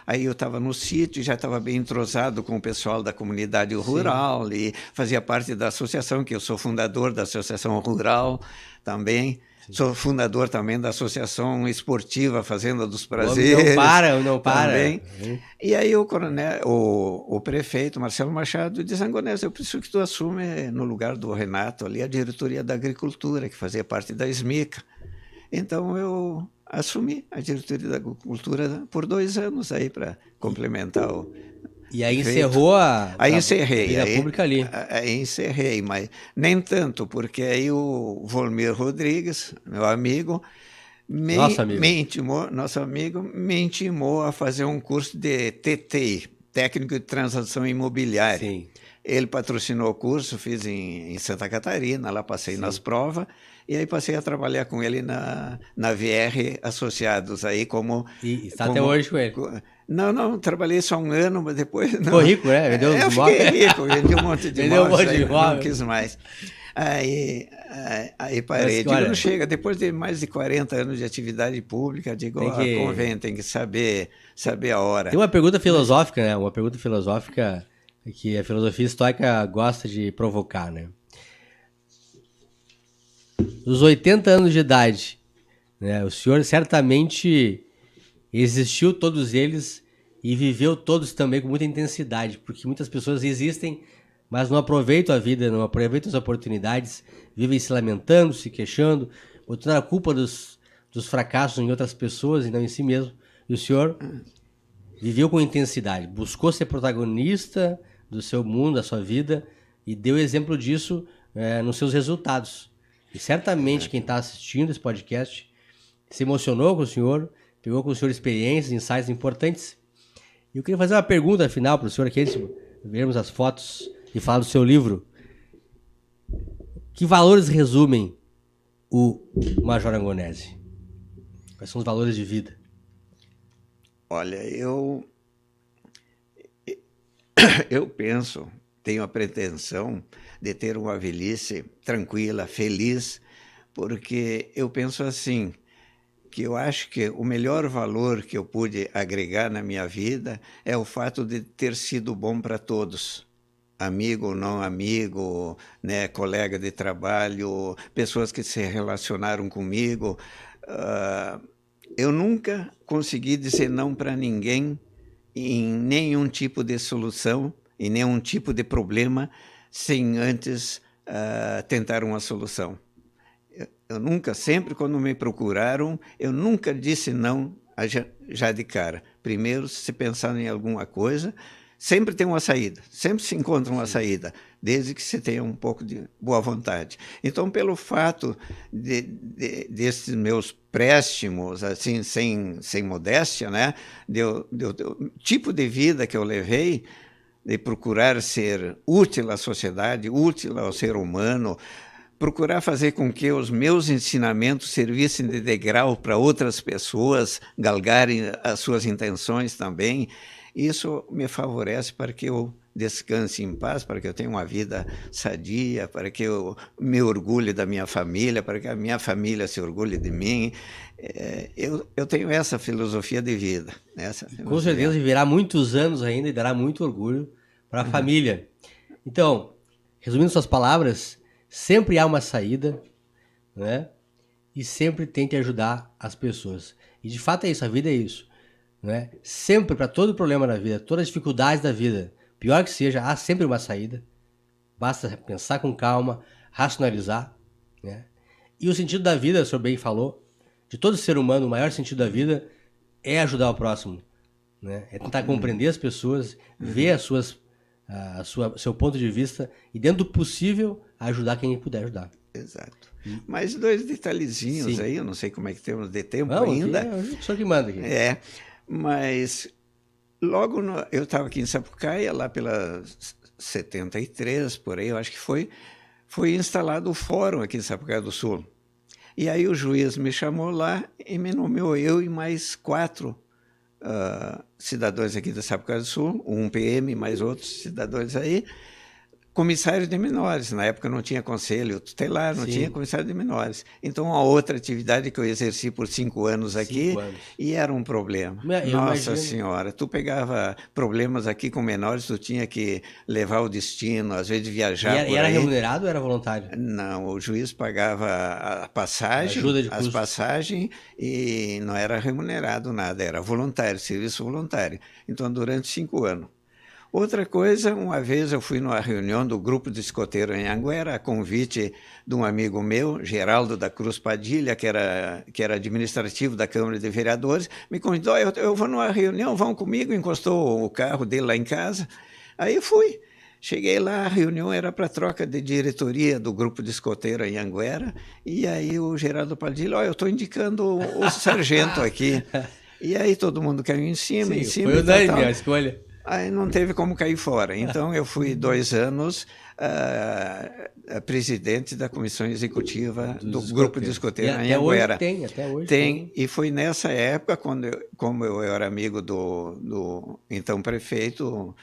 aí eu estava no sítio, já estava bem entrosado com o pessoal da comunidade rural, e fazia parte da associação, que eu sou fundador da Associação Rural também, Sou fundador também da Associação Esportiva Fazenda dos Prazeres. Não para. Também. E aí o prefeito, Marcelo Machado, diz: Angonés, eu preciso que tu assume no lugar do Renato ali a diretoria da agricultura, que fazia parte da SMICA. Então eu assumi a diretoria da agricultura por 2 anos aí para complementar o... E aí encerrou a vida pública ali. Aí encerrei, mas nem tanto, porque aí o Volmir Rodrigues, meu amigo, nosso amigo, me intimou a fazer um curso de TTI, Técnico de Transação Imobiliária. Sim. Ele patrocinou o curso, fiz em Santa Catarina, lá passei nas provas, e aí passei a trabalhar com ele na VR Associados, aí como... E está até hoje com ele? Não, trabalhei só 1 ano, mas depois... Não. Ficou rico, né? Vendeu eu fiquei rico, vendi um monte de imóveis, não quis mais. Aí parei, digo, não chega, depois de mais de 40 anos de atividade pública, digo, convém, tem que saber a hora. Tem uma pergunta filosófica, né? Uma pergunta filosófica que a filosofia estoica gosta de provocar, né? Dos 80 anos de idade, né? O senhor certamente existiu todos eles e viveu todos também com muita intensidade, porque muitas pessoas existem, mas não aproveitam a vida, não aproveitam as oportunidades, vivem se lamentando, se queixando, botando a culpa dos fracassos em outras pessoas e não em si mesmo. E o senhor viveu com intensidade, buscou ser protagonista do seu mundo, da sua vida, e deu exemplo disso nos seus resultados. E certamente quem está assistindo esse podcast se emocionou com o senhor, pegou com o senhor experiências, insights importantes. E eu queria fazer uma pergunta final para o senhor, aqui, antes de vermos as fotos e falar do seu livro. Que valores resumem o Major Angonés? Quais são os valores de vida? Olha, eu penso, tenho a pretensão de ter uma velhice tranquila, feliz, porque eu penso assim, que eu acho que o melhor valor que eu pude agregar na minha vida é o fato de ter sido bom para todos. Amigo ou não amigo, né, colega de trabalho, pessoas que se relacionaram comigo. Eu nunca consegui dizer não para ninguém em nenhum tipo de solução, em nenhum tipo de problema, sem antes tentar uma solução. Eu nunca, sempre quando me procuraram, eu nunca disse não já de cara. Primeiro, se pensar em alguma coisa, sempre tem uma saída, sempre se encontra uma saída, desde que se tenha um pouco de boa vontade. Então, pelo fato desses meus préstimos, assim, sem modéstia, né, do tipo de vida que eu levei, de procurar ser útil à sociedade, útil ao ser humano, procurar fazer com que os meus ensinamentos servissem de degrau para outras pessoas galgarem as suas intenções também. Isso me favorece para que eu descanse em paz, para que eu tenha uma vida sadia, para que eu me orgulhe da minha família, para que a minha família se orgulhe de mim. Eu tenho essa filosofia de vida. Com certeza viverá muitos anos ainda e dará muito orgulho para a família. Então, resumindo suas palavras, sempre há uma saída, né? E sempre tente ajudar as pessoas. E de fato é isso, a vida é isso, né? Sempre, para todo problema da vida, todas as dificuldades da vida, pior que seja, há sempre uma saída. Basta pensar com calma, racionalizar, né? E o sentido da vida, o senhor bem falou, de todo ser humano, o maior sentido da vida é ajudar o próximo, né? É tentar compreender as pessoas, ver seu ponto de vista e, dentro do possível, ajudar quem puder ajudar. Exato. Mais 2 detalhezinhos. Sim. Aí, eu não sei como é que temos de tempo ainda. É o senhor que manda aqui. Mas logo eu estava aqui em Sapucaia, lá pela 73, por aí, eu acho que foi instalado o fórum aqui em Sapucaia do Sul. E aí o juiz me chamou lá e me nomeou, eu e mais 4 cidadãos aqui da Sapucaia do Sul, um PM, mais outros cidadãos aí, comissário de menores. Na época não tinha conselho tutelar, não tinha comissário de menores. Então, a outra atividade que eu exerci por 5 anos aqui, e era um problema. Nossa Senhora, tu pegava problemas aqui com menores, tu tinha que levar o destino, às vezes viajar por aí. E era remunerado ou era voluntário? Não, o juiz pagava a passagem, as passagens, e não era remunerado nada, era voluntário, serviço voluntário. Então, durante 5 anos. Outra coisa, uma vez eu fui numa reunião do grupo de escoteiro em Anguera, a convite de um amigo meu, Geraldo da Cruz Padilha, que era administrativo da Câmara de Vereadores, me convidou, eu vou numa reunião, vão comigo, encostou o carro dele lá em casa, aí fui. Cheguei lá, a reunião era para troca de diretoria do grupo de escoteiro em Anguera, e aí o Geraldo Padilha, eu estou indicando o sargento aqui. E aí todo mundo caiu em cima, em cima. Foi unânime a escolha. Aí não teve como cair fora. Então, eu fui 2 anos presidente da comissão executiva do grupo de escoteiro em Anguera. Até hoje tem. E foi nessa época, como eu era amigo do então prefeito,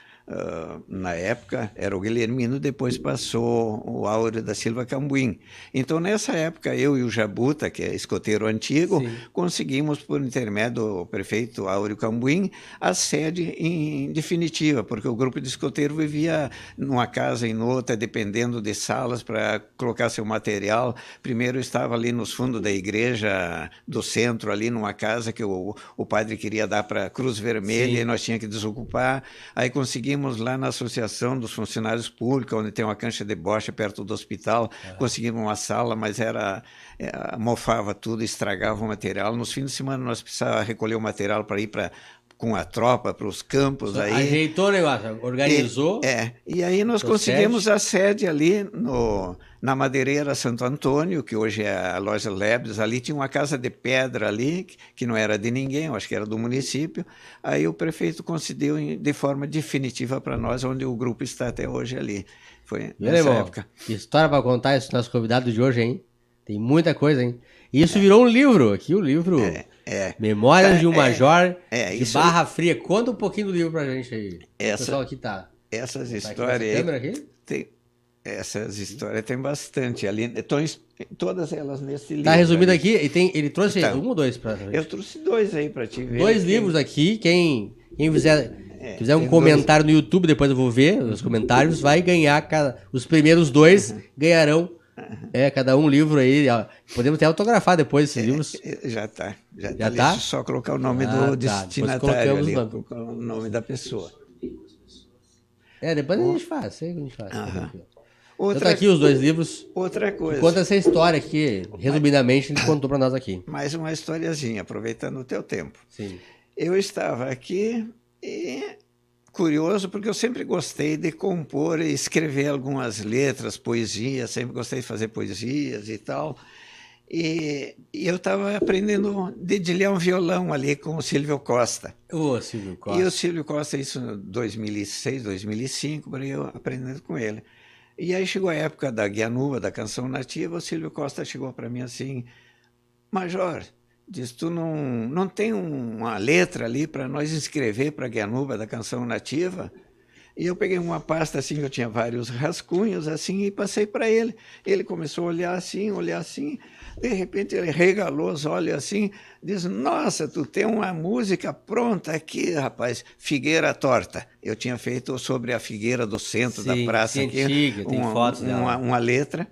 na época era o Guilhermino, depois passou o Áureo da Silva Cambuim. Então, nessa época, eu e o Jabuta, que é escoteiro antigo, conseguimos, por intermédio do prefeito Áureo Cambuim, a sede em definitiva, porque o grupo de escoteiro vivia numa casa e em outra, dependendo de salas para colocar seu material. Primeiro estava ali nos fundos da igreja do centro, ali numa casa que o padre queria dar para a Cruz Vermelha, e nós tínhamos que desocupar. Aí conseguimos lá na Associação dos Funcionários Públicos, onde tem uma cancha de bocha perto do hospital, conseguimos uma sala, mas mofava tudo, estragava o material. Nos fins de semana nós precisávamos recolher o material para ir com a tropa para os campos. Aí ajeitou o negócio, organizou. E aí nós conseguimos a sede ali na Madeireira Santo Antônio, que hoje é a loja Lebes. Ali tinha uma casa de pedra ali, que não era de ninguém, eu acho que era do município. Aí o prefeito concedeu de forma definitiva para nós, onde o grupo está até hoje ali. Foi nessa época. Que história para contar esse nosso convidado de hoje, hein? Tem muita coisa, hein? E isso virou um livro, aqui o livro Memórias de um Major de Barra Fria. Conta um pouquinho do livro pra gente aí. O pessoal aqui tá. Essas histórias aqui? Essas histórias tem bastante ali. Todas elas nesse livro. Tá resumido aqui. Ele trouxe um ou dois pra gente? Eu trouxe 2 aí pra te ver. 2 livros aqui. Quem fizer um comentário no YouTube, depois eu vou ver os comentários, vai ganhar. Os primeiros 2 ganharão. Cada um livro aí. Podemos até autografar depois esses livros. Já tá. Já tá? Só colocar o nome do destinatário ali, colocar o nome da pessoa. Depois a gente faz. Então tá aqui os 2 livros. Outra coisa. Conta essa história aqui, resumidamente, ele contou para nós aqui. Mais uma historiazinha, aproveitando o teu tempo. Sim. Eu estava aqui e curioso, porque eu sempre gostei de compor e escrever algumas letras, poesias, sempre gostei de fazer poesias e tal. E eu estava aprendendo a dedilhar um violão ali com o Silvio Costa. Silvio Costa. E o Silvio Costa, isso em 2006, 2005, para eu aprendendo com ele. E aí chegou a época da Guianuva, da canção nativa, o Silvio Costa chegou para mim assim: Major, diz, tu não tem uma letra ali para nós escrever para a Guianuva da canção nativa? E eu peguei uma pasta assim, que eu tinha vários rascunhos assim, e passei para ele. Ele começou a olhar assim, de repente ele regalou os olhos assim, diz: nossa, tu tem uma música pronta aqui, rapaz, Figueira Torta. Eu tinha feito sobre a figueira do centro da praça aqui, antiga, tem fotos dela. Uma letra.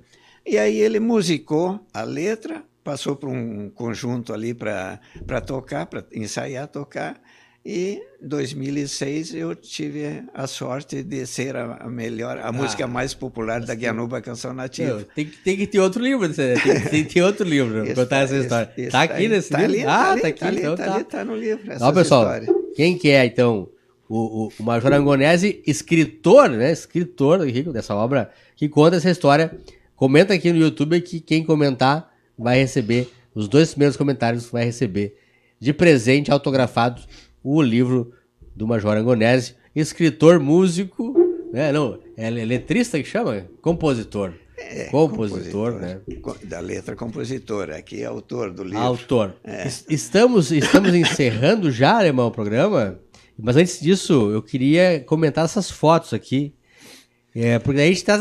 E aí ele musicou a letra, passou para um conjunto ali para tocar, para ensaiar, tocar. E em 2006 eu tive a sorte de ser a música mais popular da Guianuva Canção Nativa. Tem que ter outro livro, tem que ter outro livro para contar essa história. Está aqui nesse livro? Tá no livro. Pessoal, quem que é então o Major Angonese, escritor, né? Escritor dessa obra, que conta essa história. Comenta aqui no YouTube que quem comentar vai receber, os 2 primeiros comentários vai receber de presente autografado o livro do Major Angonese, escritor, músico, né? Não, é letrista que chama? Compositor. Compositor, né? Da letra, compositor. Aqui é autor do livro. Autor. Estamos encerrando já, Alemão, o programa, mas antes disso, eu queria comentar essas fotos aqui. Porque aí a gente traz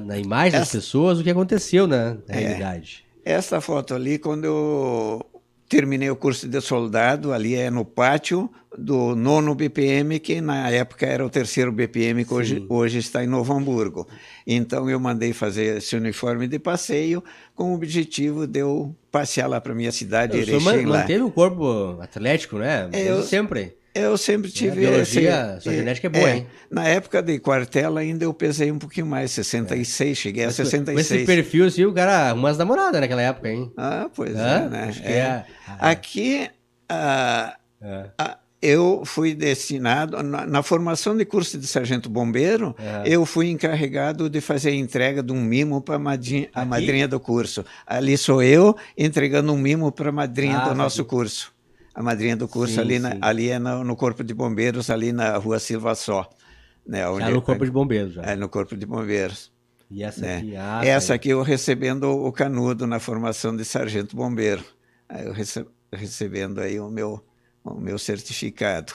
na imagem das pessoas o que aconteceu, né, na realidade. Essa foto ali, quando eu terminei o curso de soldado, ali é no pátio do 9º BPM, que na época era o 3º BPM, que hoje está em Novo Hamburgo. Então eu mandei fazer esse uniforme de passeio com o objetivo de eu passear lá para minha cidade, Erechim. O senhor manteve o corpo atlético, né? Eu sempre tive... Biologia, sua genética é boa, hein? Na época de quartel ainda eu pesei um pouquinho mais, 66, cheguei a 66. Com esse perfil, assim, o cara arrumou as namoradas naquela época, hein? Pois é, né? Acho que Aqui, eu fui destinado, na formação de curso de sargento bombeiro, eu fui encarregado de fazer a entrega de um mimo para a madrinha do curso. Ali sou eu entregando um mimo para a madrinha do nosso curso. A madrinha do curso ali é no Corpo de Bombeiros, ali na Rua Silva Só. Né, já no Corpo de Bombeiros. Já. É, no Corpo de Bombeiros. E essa aqui? Essa aqui eu recebendo o canudo na formação de sargento bombeiro. Aí eu recebendo aí o meu certificado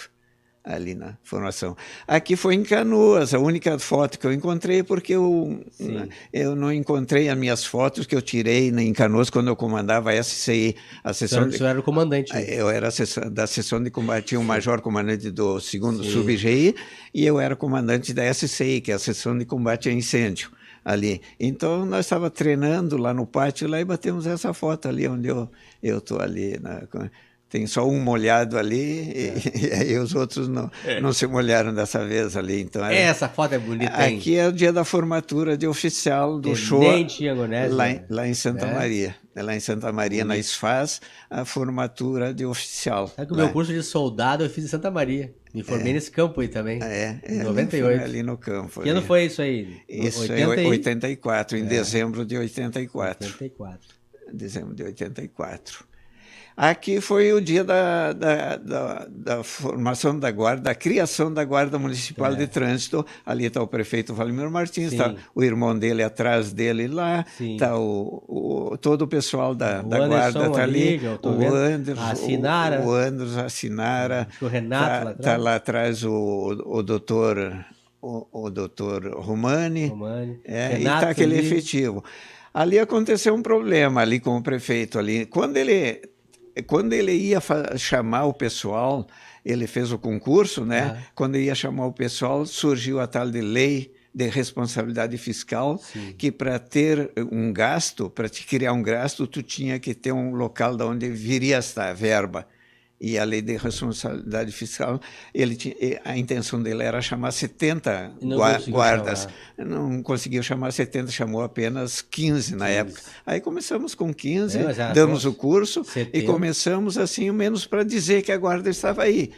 ali na formação. Aqui foi em Canoas, a única foto que eu encontrei, porque eu não encontrei as minhas fotos que eu tirei em Canoas quando eu comandava a SCI. O senhor era o comandante? Eu era da seção de combate, tinha um major comandante do 2º Sub-GI, e eu era comandante da SCI, que é a seção de combate a incêndio. Ali. Então, nós estávamos treinando lá no pátio, lá e batemos essa foto ali, onde eu estou ali, tem só um molhado ali e aí os outros não se molharam dessa vez ali. Então, essa foto é bonita, hein? Aqui é o dia da formatura de oficial do show lá em Santa Maria. Lá em Santa Maria, na SFAS, a formatura de oficial. Sabe que o meu curso de soldado eu fiz em Santa Maria. Me formei nesse campo aí também. Em 98. Ali no campo. Que ano foi isso aí? Isso é 84, em dezembro de 84. Dezembro de 84. Aqui foi o dia da formação da guarda, da criação da Guarda Municipal de Trânsito. Ali está o prefeito Valimir Martins, está o irmão dele atrás dele lá, está todo o pessoal da guarda está ali, o Anderson, a Sinara, o Renato está lá atrás o doutor Romani, e está aquele efetivo. Ali aconteceu um problema ali com o prefeito ali, quando ele ia chamar o pessoal, ele fez o concurso, né? Quando ele ia chamar o pessoal, surgiu a tal de lei de responsabilidade fiscal, que para ter um gasto, para te criar um gasto, tu tinha que ter um local de onde viria esta verba. E a lei de responsabilidade fiscal, a intenção dele era chamar 70 guardas. Não conseguiu chamar 70, chamou apenas 15 na época. Aí começamos com 15, damos o curso e começamos assim, menos para dizer que a guarda estava aí.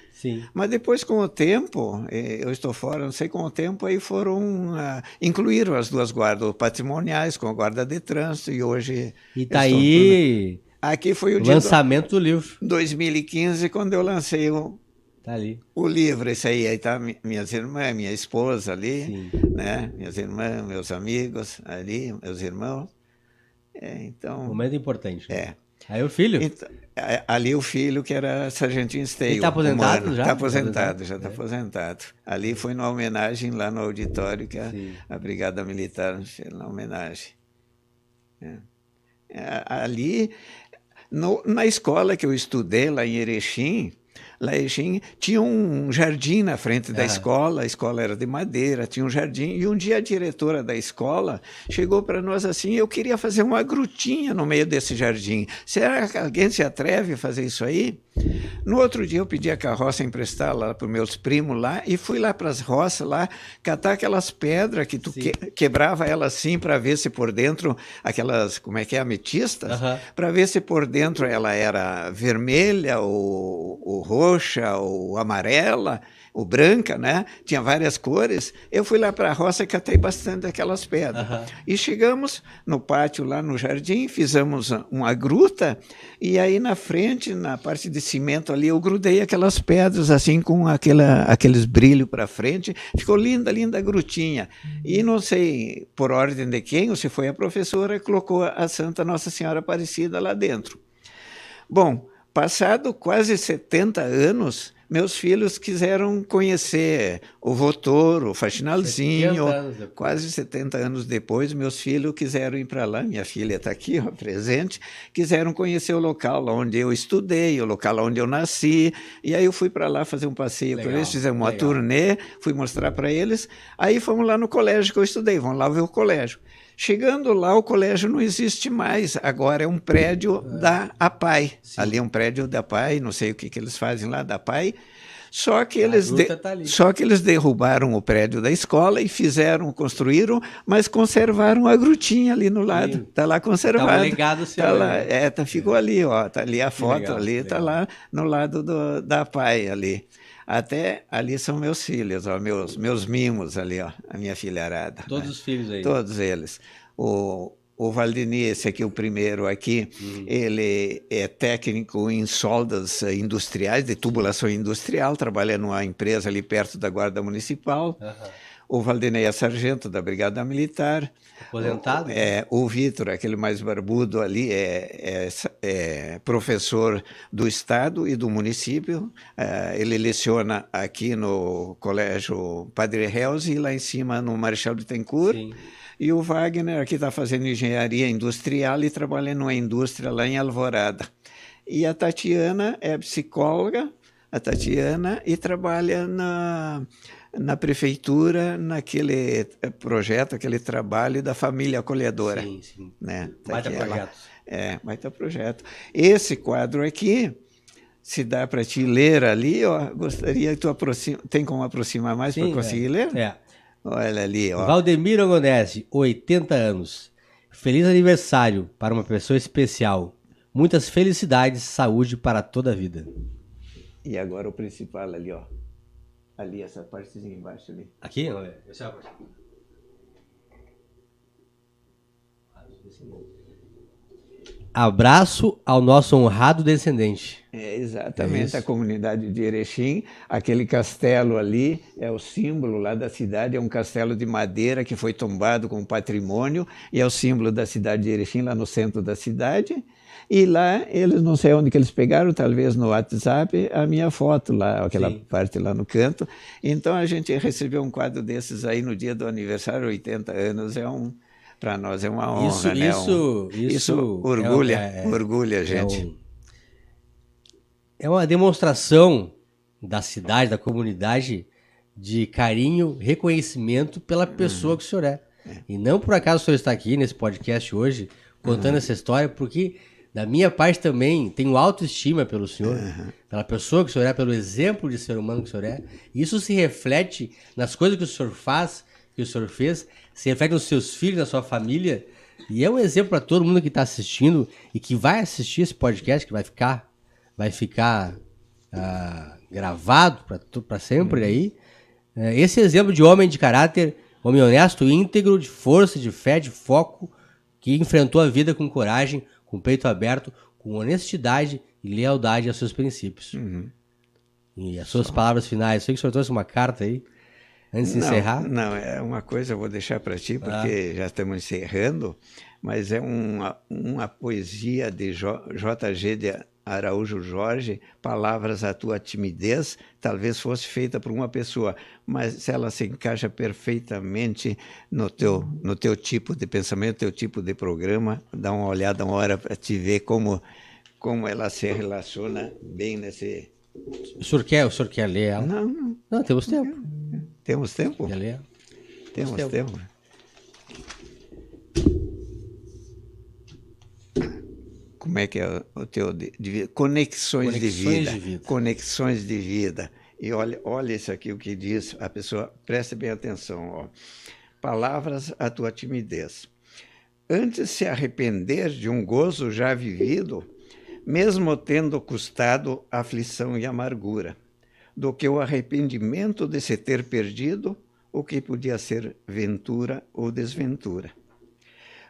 Mas depois, com o tempo, eu estou fora, não sei, com o tempo, aí incluíram as duas guardas patrimoniais com a guarda de trânsito e hoje... E está aí... Aqui foi o lançamento do livro. 2015, quando eu lancei o livro. Esse aí está minhas irmãs, minha esposa ali, né? Minhas irmãs, meus amigos ali, meus irmãos. Então, momento importante. Aí o filho? Então, ali o filho, que era sargentinho Esteio. Ele está aposentado já? Está aposentado, já está aposentado. Ali foi numa homenagem lá no auditório que a Brigada Militar fez na homenagem. Ali... na escola que eu estudei, lá em Erechim, tinha um jardim na frente da escola, a escola era de madeira, tinha um jardim, e um dia a diretora da escola chegou para nós assim, eu queria fazer uma grutinha no meio desse jardim, será que alguém se atreve a fazer isso aí? No outro dia eu pedi a carroça emprestar lá para os meus primos lá, e fui lá para as roças lá, catar aquelas pedras que tu quebrava elas assim para ver se por dentro, aquelas, como é que é, ametistas, para ver se por dentro ela era vermelha ou roxa ou amarela ou branca, né? Tinha várias cores. Eu fui lá para a roça e catei bastante daquelas pedras. E chegamos no pátio lá no jardim, fizemos uma gruta, e aí na frente, na parte de cimento ali, eu grudei aquelas pedras assim com aqueles brilhos para frente. Ficou linda, linda a grutinha. E não sei por ordem de quem, ou se foi a professora, colocou a Santa Nossa Senhora Aparecida lá dentro. Bom, passado quase 70 anos, meus filhos quiseram conhecer o Votor, o Faxinalzinho. Quase 70 anos depois, meus filhos quiseram ir para lá. Minha filha está aqui, ó, presente. Quiseram conhecer o local onde eu estudei, o local onde eu nasci. E aí eu fui para lá fazer um passeio com eles, fizemos uma turnê, fui mostrar para eles. Aí fomos lá no colégio que eu estudei, vamos lá ver o colégio. Chegando lá, o colégio não existe mais. Agora é um prédio da APAI. Sim. Ali é um prédio da APAI, não sei o que eles fazem lá da APAI. Só que eles derrubaram o prédio da escola e construíram, mas conservaram a grutinha ali no lado. Está lá conservado. Tá ligado, tá lá, ficou ali, ó. Tá ali a foto, legal, ali, está lá no lado da APAI ali. Até ali são meus filhos, ó, meus mimos ali, ó, a minha filharada. Todos os filhos aí. Todos eles. O Valdini, esse aqui, o primeiro aqui, ele é técnico em soldas industriais, de tubulação industrial, trabalha numa empresa ali perto da Guarda Municipal. O Valdinei é sargento da Brigada Militar. Aposentado? O Vitor, aquele mais barbudo ali, é professor do Estado e do município. Ele leciona aqui no Colégio Padre Helz e lá em cima no Marechal Bittencourt. Sim. E o Wagner aqui está fazendo engenharia industrial e trabalha numa indústria lá em Alvorada. E a Tatiana é psicóloga, e trabalha na prefeitura, naquele projeto, aquele trabalho da família acolhedora. Sim, sim. Né? Baita projeto. Baita projeto. Esse quadro aqui, se dá para te ler ali, ó, gostaria que tu tem como aproximar mais para conseguir ler? Olha ali, ó. Valdemiro Agonese, 80 anos. Feliz aniversário para uma pessoa especial. Muitas felicidades, saúde para toda a vida. E agora o principal ali, ó. Ali, essa partezinha embaixo ali. Aqui? Vamos ver. Abraço ao nosso honrado descendente. Exatamente, a comunidade de Erechim. Aquele castelo ali é o símbolo lá da cidade, é um castelo de madeira que foi tombado com patrimônio e é o símbolo da cidade de Erechim, lá no centro da cidade. E lá, eles não sei onde que eles pegaram, talvez no WhatsApp, a minha foto lá, aquela parte lá no canto. Então a gente recebeu um quadro desses aí no dia do aniversário, 80 anos, para nós é uma honra, né? Isso orgulha a gente. É uma demonstração da cidade, da comunidade, de carinho, reconhecimento pela pessoa que o senhor é. E não por acaso o senhor está aqui nesse podcast hoje, contando essa história, porque da minha parte também tenho autoestima pelo senhor, pela pessoa que o senhor é, pelo exemplo de ser humano que o senhor é. Isso se reflete nas coisas que o senhor faz, que o senhor fez, se reflete nos seus filhos, na sua família. E é um exemplo para todo mundo que está assistindo e que vai assistir esse podcast, que vai ficar gravado para sempre aí. Esse exemplo de homem de caráter, homem honesto, íntegro, de força, de fé, de foco, que enfrentou a vida com coragem, com peito aberto, com honestidade e lealdade aos seus princípios. E as suas palavras finais. Eu sei que o senhor trouxe uma carta aí, antes de encerrar. Não, é uma coisa, eu vou deixar para ti, porque já estamos encerrando, mas é uma poesia de J.G. de Araújo Jorge, Palavras à Tua Timidez, talvez fosse feita por uma pessoa, mas ela se encaixa perfeitamente no teu tipo de pensamento, teu tipo de programa. Dá uma olhada uma hora para te ver como ela se relaciona bem nesse... O senhor quer ler ela? Não, temos tempo. Temos tempo? Quer ler? Temos tempo. Como é que é o teu... Conexões de vida. Conexões de vida. E olha isso aqui, o que diz a pessoa, preste bem atenção. Ó. Palavras à tua timidez. Antes se arrepender de um gozo já vivido, mesmo tendo custado aflição e amargura, do que o arrependimento de se ter perdido o que podia ser ventura ou desventura.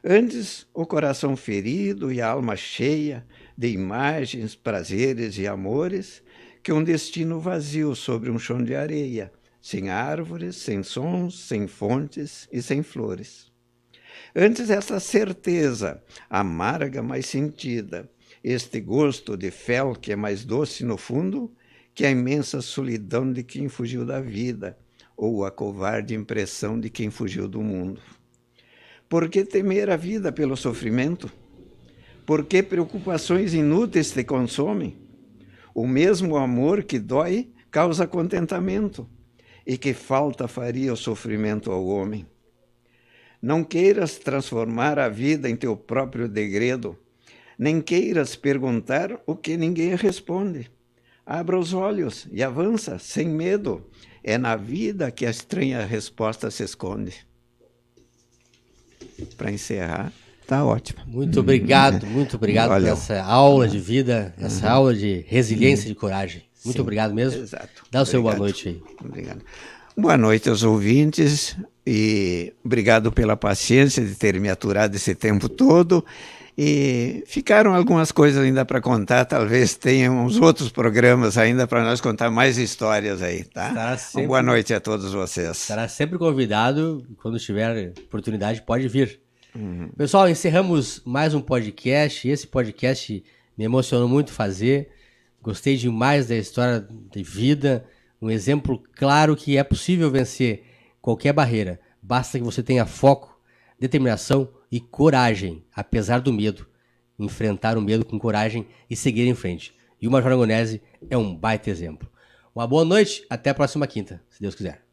Antes, o coração ferido e a alma cheia de imagens, prazeres e amores, que um destino vazio sobre um chão de areia, sem árvores, sem sons, sem fontes e sem flores. Antes, essa certeza, amarga, mas sentida, este gosto de fel que é mais doce no fundo, que a imensa solidão de quem fugiu da vida, ou a covarde impressão de quem fugiu do mundo. Por que temer a vida pelo sofrimento? Por que preocupações inúteis te consomem? O mesmo amor que dói causa contentamento, e que falta faria o sofrimento ao homem. Não queiras transformar a vida em teu próprio degredo, nem queiras perguntar o que ninguém responde. Abra os olhos e avança, sem medo. É na vida que a estranha resposta se esconde. Para encerrar, tá ótimo. Muito obrigado por essa aula de vida, essa aula de resiliência e de coragem. Muito obrigado mesmo. Exato. Dá o seu boa noite aí. Obrigado. Boa noite aos ouvintes e obrigado pela paciência de ter me aturado esse tempo todo. E ficaram algumas coisas ainda para contar, talvez tenham uns outros programas ainda para nós contar mais histórias aí, tá? Sempre, boa noite a todos vocês. Estará sempre convidado, quando tiver oportunidade pode vir. Pessoal, encerramos mais um podcast. Esse podcast me emocionou muito fazer, gostei demais da história de vida, um exemplo claro que é possível vencer qualquer barreira, basta que você tenha foco, determinação e coragem, apesar do medo. Enfrentar o medo com coragem e seguir em frente. E o Major Angonese é um baita exemplo. Uma boa noite, até a próxima quinta, se Deus quiser.